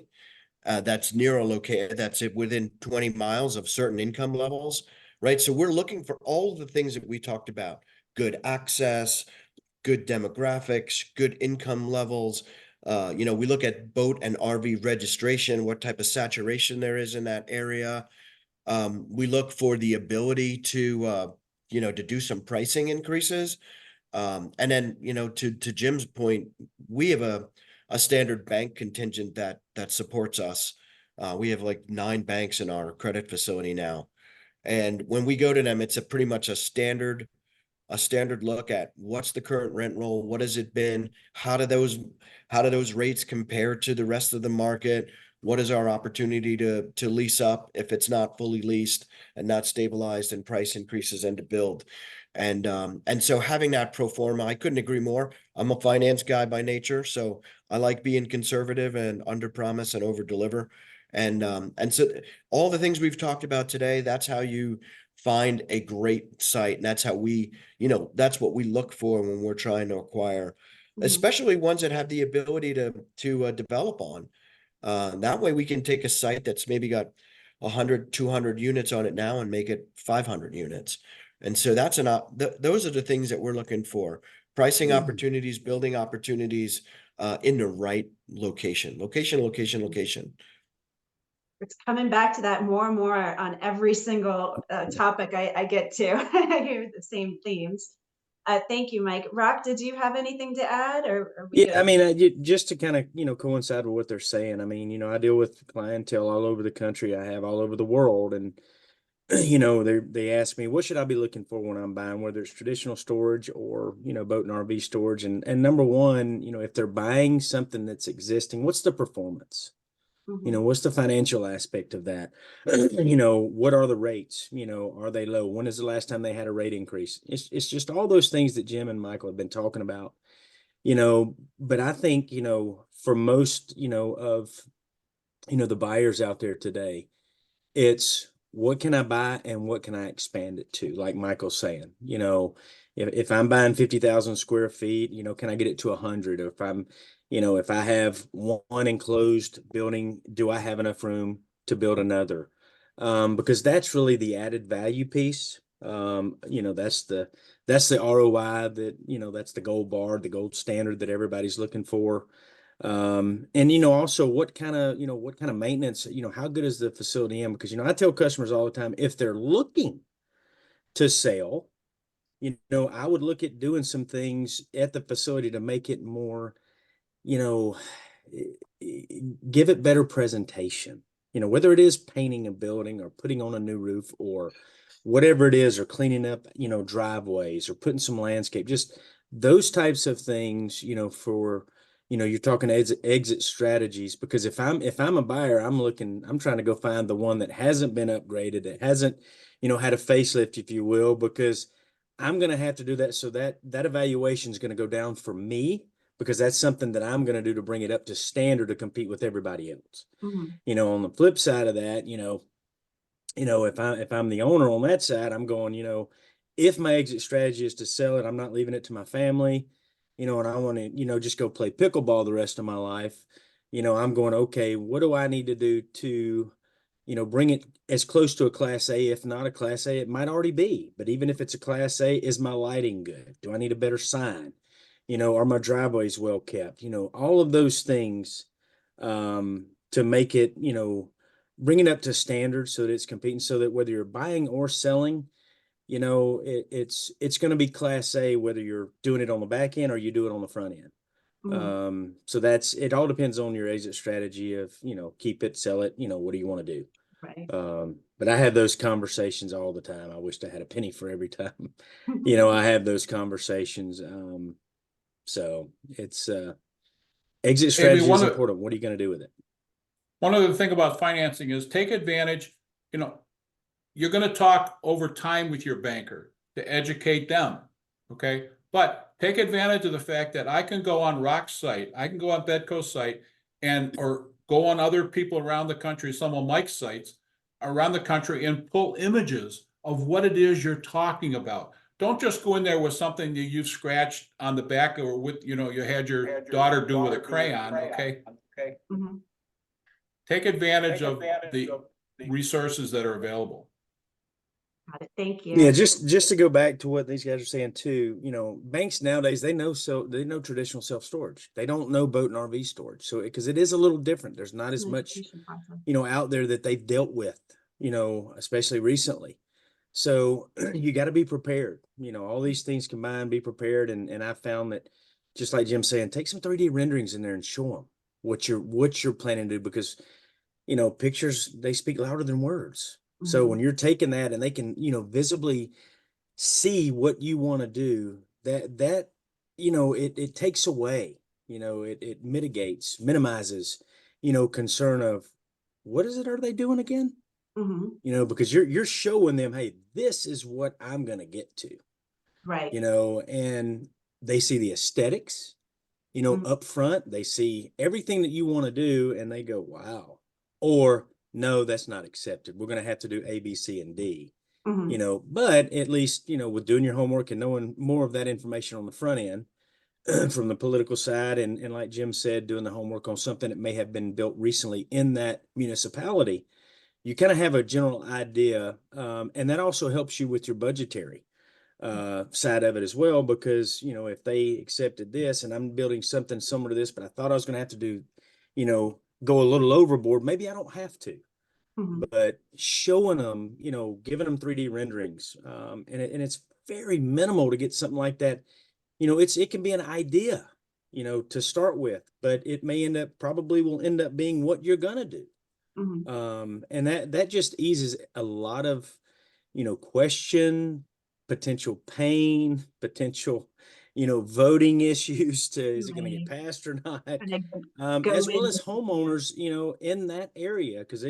that's near a location that's within 20 miles of certain income levels, right? So we're looking for all the things that we talked about: good access, good demographics, good income levels. You know, we look at boat and RV registration, what type of saturation there is in that area. We look for the ability to, you know, to do some pricing increases. And then, you know, to Jim's point, we have a standard bank contingent that supports us. We have like 9 banks in our credit facility now. And when we go to them, it's pretty much a standard look at what's the current rent roll, what has it been, how do those rates compare to the rest of the market, what is our opportunity to lease up if it's not fully leased and not stabilized, and price increases, and to build. And so having that pro forma, I couldn't agree more. I'm a finance guy by nature, so I like being conservative and under promise and over deliver. And so all the things we've talked about today, that's how you find a great site. And that's how we, you know, that's what we look for when we're trying to acquire, especially ones that have the ability to develop on. That way we can take a site that's maybe got 100, 200 units on it now and make it 500 units. And so those are the things that we're looking for: pricing opportunities, building opportunities, in the right location. It's coming back to that more and more on every single topic I get to. I hear the same themes. Thank you, Mike. Rock, did you have anything to add, or are we Yeah, good? I mean, just to kind of, you know, coincide with what they're saying. I mean, you know, I deal with clientele all over the country. I have all over the world, and you know, they ask me, what should I be looking for when I'm buying, whether it's traditional storage or, you know, boat and RV storage. And number one, you know, if they're buying something that's existing, what's the performance? You know, what's the financial aspect of that? You know, what are the rates? You know, are they low? When is the last time they had a rate increase? It's just all those things that Jim and Michael have been talking about, you know. But I think, you know, for most, you know, of, you know, the buyers out there today, it's what can I buy and what can I expand it to? Like Michael's saying, you know, if I'm buying 50,000 square feet, you know, can I get it to 100? Or if I'm, you know, if I have one enclosed building, do I have enough room to build another? Because that's really the added value piece. You know, that's the ROI that, you know, that's the gold bar, the gold standard that everybody's looking for. And, you know, also what kind of maintenance, you know, how good is the facility in? Because, you know, I tell customers all the time, if they're looking to sell, you know, I would look at doing some things at the facility to make it more, you know, give it better presentation, you know, whether it is painting a building or putting on a new roof or whatever it is, or cleaning up, you know, driveways or putting some landscape, just those types of things, you know, for, you know, you're talking exit strategies. Because if I'm a buyer, I'm trying to go find the one that hasn't been upgraded, that hasn't, you know, had a facelift, if you will, because I'm going to have to do that. So that evaluation is going to go down for me, because that's something that I'm going to do to bring it up to standard to compete with everybody else. You know, on the flip side of that, you know, if I'm the owner on that side, I'm going, you know, if my exit strategy is to sell it, I'm not leaving it to my family, you know, and I want to, you know, just go play pickleball the rest of my life. You know, I'm going, okay, what do I need to do to, bring it as close to a Class A. If not a Class A, it might already be. But even if it's a Class A, is my lighting good? Do I need a better sign? Are my driveways well kept? All of those things to make it, bring it up to standard so that it's competing, so that whether you're buying or selling, it's going to be Class A, whether you're doing it on the back end or you do it on the front end. So it all depends on your exit strategy of, keep it, sell it, what do you want to do? Right. But I have those conversations all the time. I wished I had a penny for every time, I have those conversations. So it's, exit strategy is important. What are you going to do with it? One other thing about financing is take advantage, you're going to talk over time with your banker to educate them. Okay. But take advantage of the fact that I can go on Rock's site, I can go on Bedco's site, or go on other people around the country, some of Mike's sites around the country, and pull images of what it is you're talking about. Don't just go in there with something that you've scratched on the back, or with, you had your daughter do with a crayon. Okay. Take advantage of the resources that are available. Got it. Thank you. Yeah, just to go back to what these guys are saying too, banks nowadays, they know traditional self-storage. They don't know boat and RV storage. So because it is a little different. There's not as much, out there that they've dealt with, especially recently. So you got to be prepared. All these things combined, be prepared. And I found that, just like Jim's saying, take some 3D renderings in there and show them what you're planning to do, because pictures, they speak louder than words. So when you're taking that and they can, visibly see what you want to do, that it takes away, it minimizes, concern of what is it, are they doing again? Because you're showing them, hey, this is what I'm going to get to. Right. And they see the aesthetics, up front, they see everything that you want to do and they go, wow. Or no, that's not accepted. We're going to have to do A, B, C, and D, but at least, with doing your homework and knowing more of that information on the front end from the political side. And like Jim said, doing the homework on something that may have been built recently in that municipality, you kind of have a general idea. And that also helps you with your budgetary side of it as well, because, if they accepted this and I'm building something similar to this, but I thought I was going to have to do, go a little overboard, maybe I don't have to. But showing them, giving them 3D renderings, and it's very minimal to get something like that. It can be an idea, to start with, but it may probably will end up being what you're gonna do. And that just eases a lot of, question, potential pain, potential, voting issues to, is it going to get passed or not? As well as homeowners, in that area. Because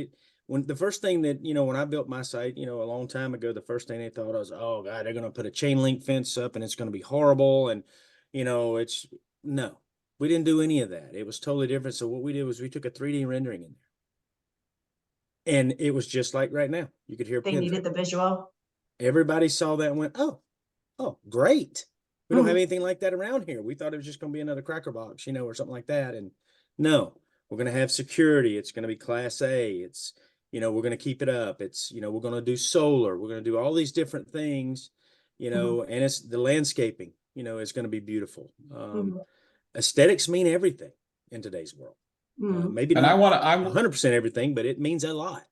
when the first thing that, when I built my site, a long time ago, the first thing they thought was, oh God, they're going to put a chain link fence up and it's going to be horrible. And, no, we didn't do any of that. It was totally different. So what we did was we took a 3D rendering in there. And it was just like right now. You could hear they needed the visual. Everybody saw that and went, oh, great. We don't have anything like that around here. We thought it was just going to be another cracker box, or something like that. And no, we're going to have security. It's going to be Class A. It's, we're going to keep it up. It's, we're going to do solar. We're going to do all these different things, and it's the landscaping, it's going to be beautiful. Aesthetics mean everything in today's world. Maybe and not I'm 100% everything, but it means a lot.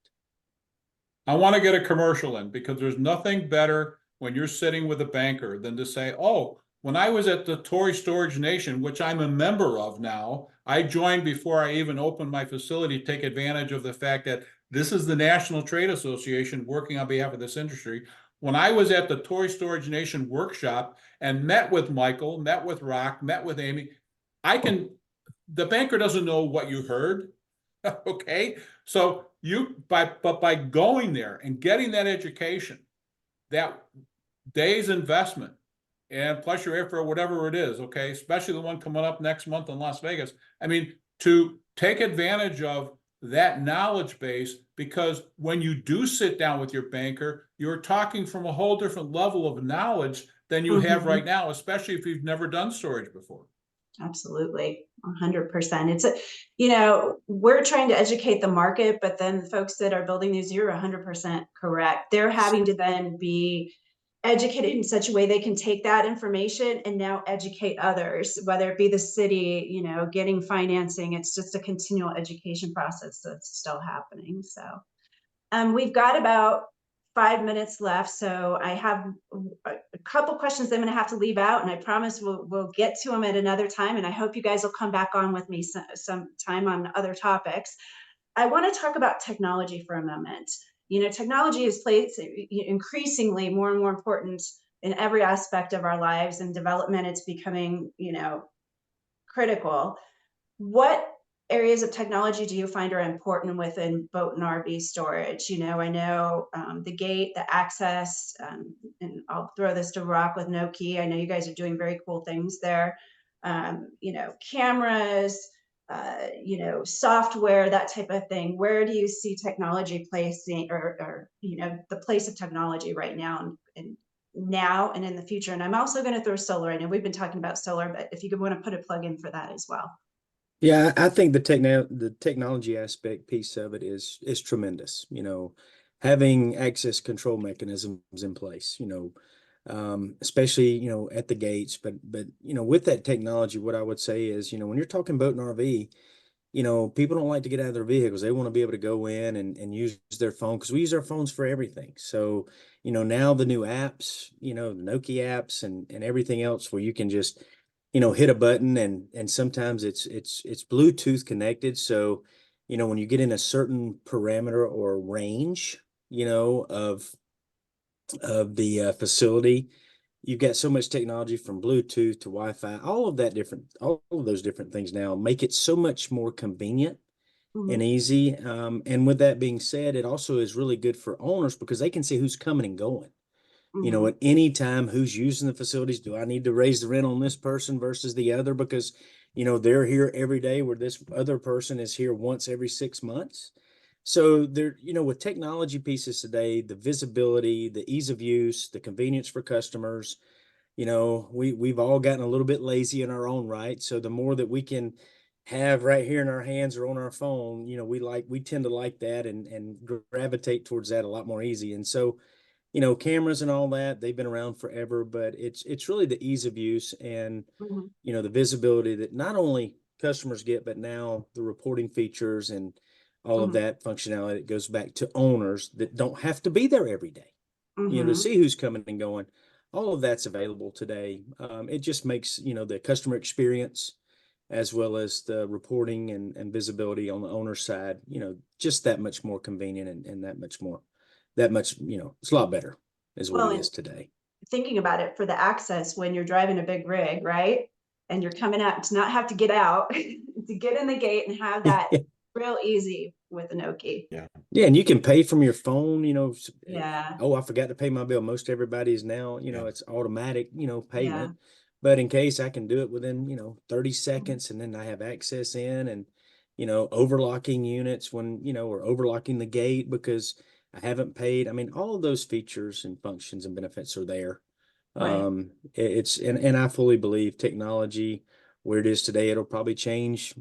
I want to get a commercial in, because there's nothing better when you're sitting with a banker than to say, oh, when I was at the Toy Storage Nation, which I'm a member of now, I joined before I even opened my facility, take advantage of the fact that this is the National Trade Association working on behalf of this industry. When I was at the Toy Storage Nation workshop and met with Michael, met with Rock, met with Amy, the banker doesn't know what you heard. Okay. So by going there and getting that education, that day's investment, and plus your airfare, whatever it is, okay, especially the one coming up next month in Las Vegas. I mean, to take advantage of that knowledge base, because when you do sit down with your banker, you're talking from a whole different level of knowledge than you have right now, especially if you've never done storage before. Absolutely. 100%. It's we're trying to educate the market, but then the folks that are building these, you're 100% correct. They're having to then be educated in such a way they can take that information and now educate others, whether it be the city, getting financing. It's just a continual education process that's still happening. So we've got about 5 minutes left, so I have a couple questions I'm going to have to leave out, and I promise we'll get to them at another time. And I hope you guys will come back on with me some time on other topics. I want to talk about technology for a moment. Technology is increasingly more and more important in every aspect of our lives and development. It's becoming, critical. What areas of technology do you find are important within boat and RV storage? I know the gate, the access, and I'll throw this to Rock with no key. I know you guys are doing very cool things there. Cameras, software, that type of thing. Where do you see technology placing or the place of technology right now and now and in the future? And I'm also going to throw solar. I know we've been talking about solar, but if you could want to put a plug in for that as well. Yeah, I think the technology aspect piece of it is tremendous. Having access control mechanisms in place, especially, at the gates, but with that technology, what I would say is, when you're talking boat and RV, people don't like to get out of their vehicles. They want to be able to go in and use their phone, because we use our phones for everything. So, now the new apps, the Nokia apps and everything else, where you can just hit a button, and sometimes it's Bluetooth connected. So, when you get in a certain parameter or range, of the facility, you've got so much technology from Bluetooth to Wi-Fi, all of those different things now make it so much more convenient and easy. And with that being said, it also is really good for owners because they can see who's coming and going. At any time, who's using the facilities. Do I need to raise the rent on this person versus the other because, they're here every day where this other person is here once every 6 months? So there, with technology pieces today, the visibility, the ease of use, the convenience for customers, we've all gotten a little bit lazy in our own right. So the more that we can have right here in our hands or on our phone, we tend to like that and gravitate towards that a lot more easy. And so, cameras and all that, they've been around forever, but it's really the ease of use and, the visibility that not only customers get, but now the reporting features and all of that functionality that goes back to owners that don't have to be there every day, to see who's coming and going. All of that's available today. It just makes, the customer experience as well as the reporting and visibility on the owner side, just that much more convenient and that much, it's a lot better is what it is today. Thinking about it for the access when you're driving a big rig, right? And you're coming out to not have to get out, to get in the gate and have that real easy with a no key. Yeah. Yeah. And you can pay from your phone, Yeah. Oh, I forgot to pay my bill. Most everybody is now, it's automatic, payment. Yeah. But in case I can do it within, 30 seconds and then I have access in and, overlocking units when, or overlocking the gate because I haven't paid. I mean, all of those features and functions and benefits are there. Right. And I fully believe technology where it is today, it'll probably change,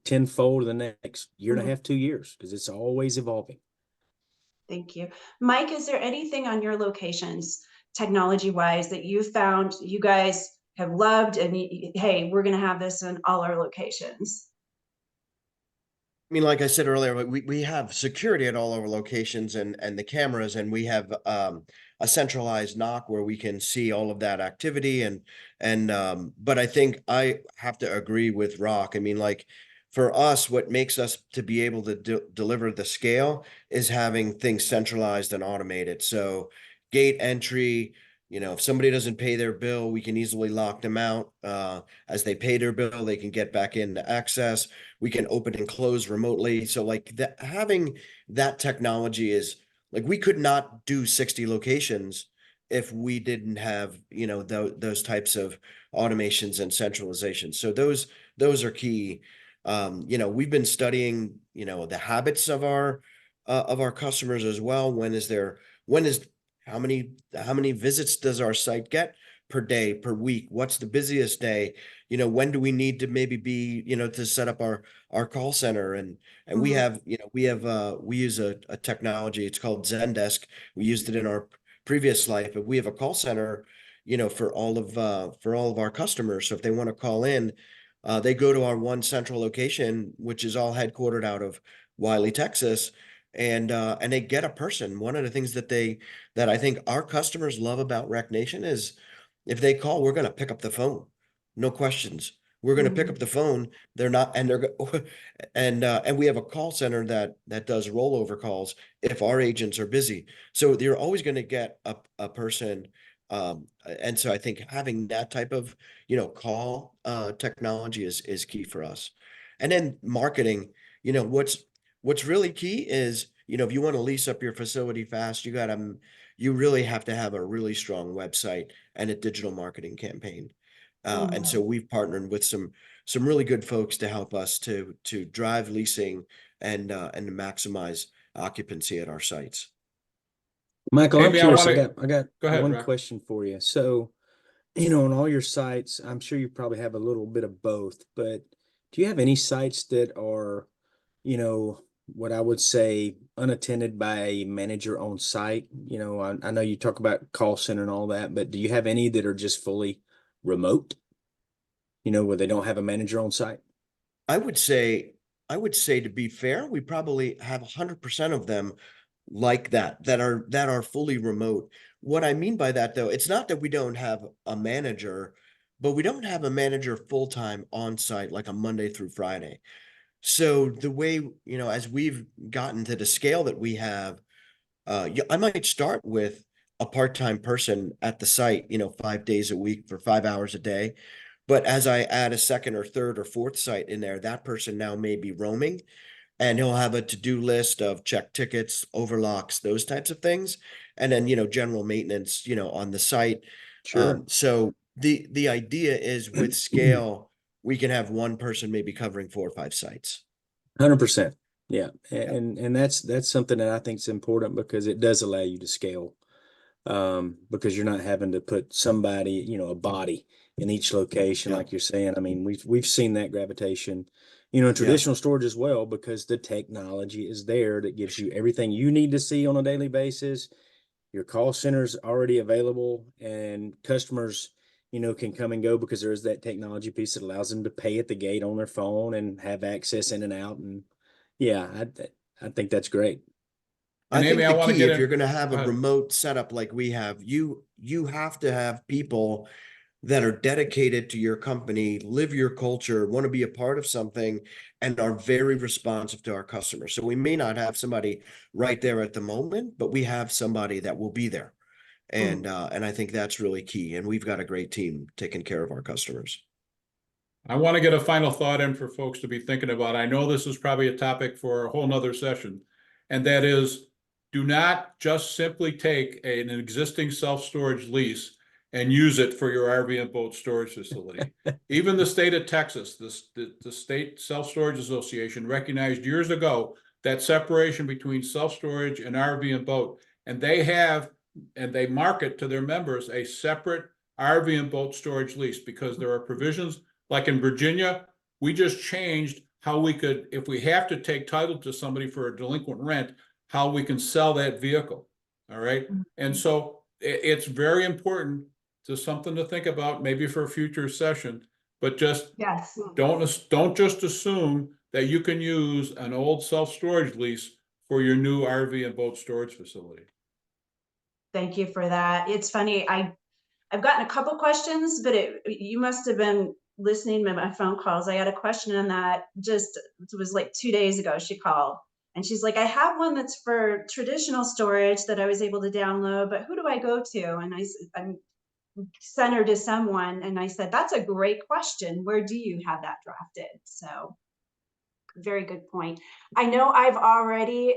tenfold in the next year and a half, 2 years, because it's always evolving. Thank you. Mike, is there anything on your locations, technology-wise, that you found you guys have loved and hey, we're going to have this in all our locations? I mean, like I said earlier, we have security at all our locations and the cameras, and we have a centralized knock where we can see all of that activity. But I think I have to agree with Rock. I mean, like for us, what makes us to be able to deliver the scale is having things centralized and automated. So gate entry, if somebody doesn't pay their bill, we can easily lock them out. As they pay their bill, they can get back into access. We can open and close remotely. So like that, having that technology is like, we could not do 60 locations if we didn't have, those types of automations and centralization. So those are key. We've been studying, the habits of our customers as well. How many visits does our site get per day, per week? What's the busiest day? You know, when do we need to maybe be, you know, to set up our call center? And we have, you know, we use a technology, it's called Zendesk. We used it in our previous life, but we have a call center, you know, for all of our customers. So if they want to call in, they go to our one central location, which is all headquartered out of Wiley, Texas, and they get a person. One of the things that I think our customers love about RecNation is if they call, we're going to pick up the phone, no questions. We're going to pick up the phone. They're not, and they're and we have a call center that does rollover calls if our agents are busy. So you're always going to get a person. And so I think having that type of, you know, call technology is key for us. And then marketing, you know, what's really key is, you know, if you want to lease up your facility fast, you really have to have a really strong website and a digital marketing campaign. And so we've partnered with some really good folks to help us to drive leasing and to maximize occupancy at our sites. Michael, I'm Amy, curious. I I got Go ahead, one Rec. question for you. So, you know, on all your sites, I'm sure you probably have a little bit of both, but do you have any sites that are, you know, what I would say unattended by a manager on site? You know, I know you talk about call center and all that, but do you have any that are just fully remote, you know, where they don't have a manager on site? I would say to be fair, we probably have 100% of them like that are fully remote. What I mean by that, though, it's not that we don't have a manager, but we don't have a manager full-time on site like a Monday through Friday. So the way, you know, as we've gotten to the scale that we have, I might start with a part-time person at the site, you know, 5 days a week for 5 hours a day. But as I add a second or third or fourth site in there, that person now may be roaming, and he'll have a to-do list of check tickets, overlocks, those types of things. And then, you know, general maintenance, you know, on the site. Sure. So the idea is with scale, we can have one person maybe covering 4 or 5 sites. 100%. Yeah. And that's something that I think is important because it does allow you to scale. Because you're not having to put somebody, you know, a body in each location, Yeah. like you're saying. I mean, we've seen that gravitation, you know, in Yeah. traditional storage as well, because the technology is there that gives you everything you need to see on a daily basis. Your call center's already available, and customers, you know, can come and go because there is that technology piece that allows them to pay at the gate on their phone and have access in and out. And yeah, I think that's great. And I think Amy, I the want to key, get if you're in. going to have Go a ahead. remote setup like we have, you have to have people that are dedicated to your company, live your culture, want to be a part of something, and are very responsive to our customers. So we may not have somebody right there at the moment, but we have somebody that will be there. And I think that's really key. And we've got a great team taking care of our customers. I want to get a final thought in for folks to be thinking about. I know this is probably a topic for a whole nother session, and that is, do not just simply take an existing self-storage lease and use it for your RV and boat storage facility. Even the state of Texas, the State Self-Storage Association recognized years ago that separation between self-storage and RV and boat, and they market to their members a separate RV and boat storage lease because there are provisions. Like in Virginia, we just changed how we could, if we have to take title to somebody for a delinquent rent, how we can sell that vehicle. All right. And so it's very important to something to think about, maybe for a future session, but just Yes. don't just assume that you can use an old self-storage lease for your new RV and boat storage facility. Thank you for that. It's funny. I've gotten a couple questions, but you must have been listening to my phone calls. I had a question on that it was like 2 days ago. She called and she's like, I have one that's for traditional storage that I was able to download, but who do I go to? And I'm sent her to someone, and I said, that's a great question. Where do you have that drafted? So very good point. I know I've already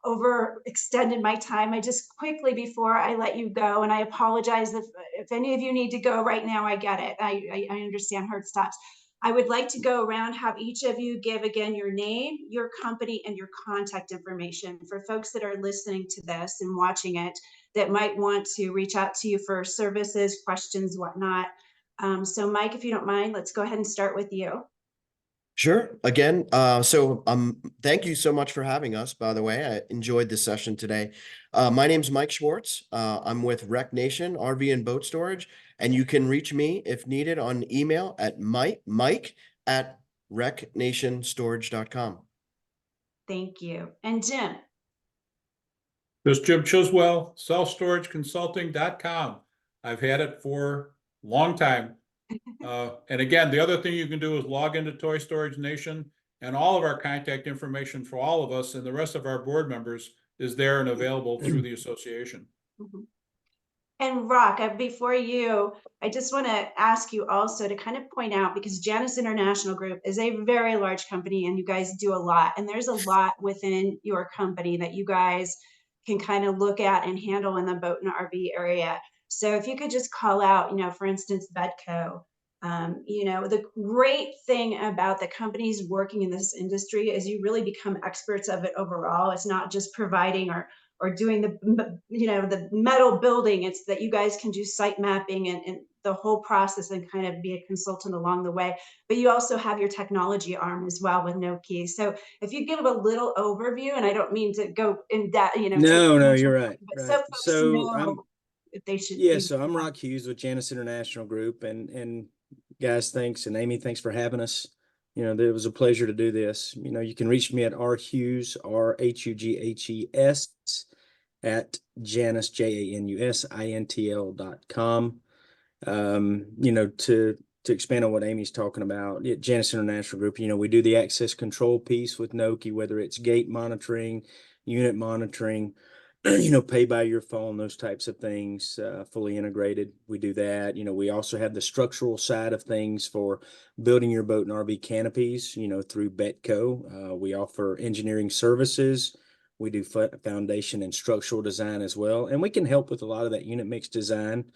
overextended my time. I just quickly, before I let you go, and I apologize if any of you need to go right now, I get it. I understand hard stops. I would like to go around, have each of you give again your name, your company, and your contact information for folks that are listening to this and watching it that might want to reach out to you for services, questions, whatnot. So Mike, if you don't mind, let's go ahead and start with you. Sure. Again, thank you so much for having us, by the way. I enjoyed this session today. My name's Mike Schwartz. I'm with RecNation RV and Boat Storage, and you can reach me if needed on email at mike@recnationstorage.com. Thank you. And Jim. This is Jim Chiswell, selfstorageconsulting.com. I've had it for a long time. And again, the other thing you can do is log into Toy Storage Nation, and all of our contact information for all of us and the rest of our board members is there and available through the association. Mm-hmm. And Rock, before you, I just want to ask you also to kind of point out, because Janus International Group is a very large company and you guys do a lot, and there's a lot within your company that you guys can kind of look at and handle in the boat and RV area. So if you could just call out, for instance, Bedco. The great thing about the companies working in this industry is you really become experts of it overall. It's not just providing or doing the metal building. It's that you guys can do site mapping and the whole process and kind of be a consultant along the way. But you also have your technology arm as well with Noki. So if you give a little overview, and I don't mean to go in that, No, you're right. but Right. so folks know if they should. Yeah, so I'm Rock Hughes with Janus International Group, and guys, thanks, and Amy, thanks for having us. It was a pleasure to do this. You can reach me at rhughes, RHUGHES at Janus, JANUSINTL.com. To expand on what Amy's talking about, Janus International Group, we do the access control piece with Noki, whether it's gate monitoring, unit monitoring, pay by your phone, those types of things, fully integrated. We do that. We also have the structural side of things for building your boat and RV canopies, through Betco. We offer engineering services. We do foundation and structural design as well. And we can help with a lot of that unit mix design,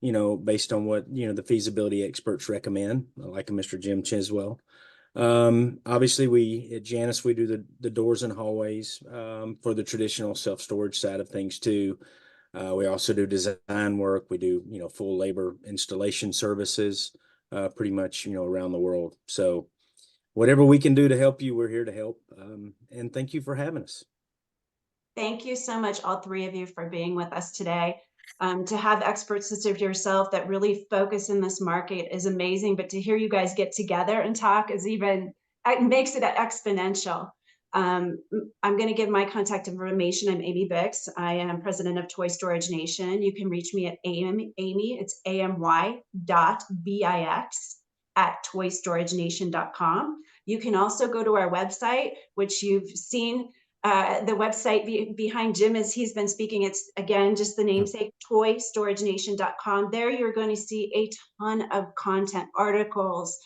based on what, the feasibility experts recommend, like Mr. Jim Chiswell. Obviously at Janus, we do the doors and hallways, for the traditional self-storage side of things too. We also do design work. We do, full labor installation services, pretty much, around the world. So whatever we can do to help you, we're here to help. And thank you for having us. Thank you so much, all three of you, for being with us today. To have experts such as yourself that really focus in this market is amazing, but to hear you guys get together and talk is it makes it exponential. I'm going to give my contact information. I'm Amy Bix. I am president of Toy Storage Nation. You can reach me at Amy, it's amy.bix@toystoragenation.com. You can also go to our website, which you've seen. The website behind Jim as he's been speaking, it's again just the namesake, toystoragenation.com. There you're going to see a ton of content, articles,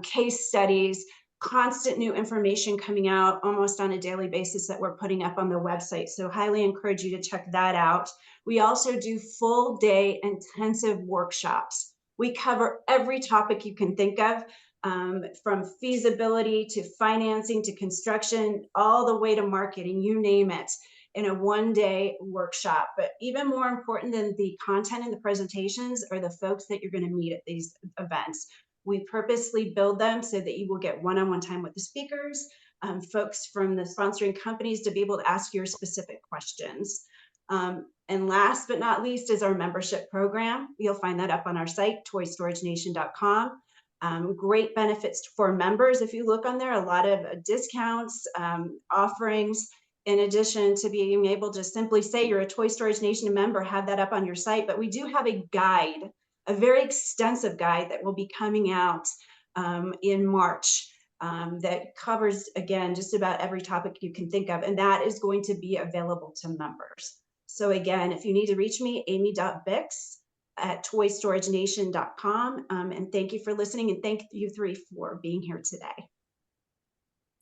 case studies, constant new information coming out almost on a daily basis that we're putting up on the website. So highly encourage you to check that out. We also do full day intensive workshops. We cover every topic you can think of. From feasibility to financing to construction, all the way to marketing, you name it, in a one-day workshop. But even more important than the content and the presentations are the folks that you're going to meet at these events. We purposely build them so that you will get one-on-one time with the speakers, folks from the sponsoring companies to be able to ask your specific questions. And last but not least is our membership program. You'll find that up on our site, toystoragenation.com. Great benefits for members. If you look on there, a lot of discounts, offerings, in addition to being able to simply say you're a Toy Storage Nation member, have that up on your site. But we do have a guide, a very extensive guide that will be coming out in March that covers, again, just about every topic you can think of. And that is going to be available to members. So again, if you need to reach me, amy.bix@toystoragenation.com. And thank you for listening, and thank you three for being here today.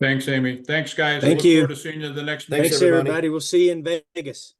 Thanks, Amy. Thanks, guys. Thank I look you. forward to seeing you the next meeting. Thanks, everybody. We'll see you in Vegas.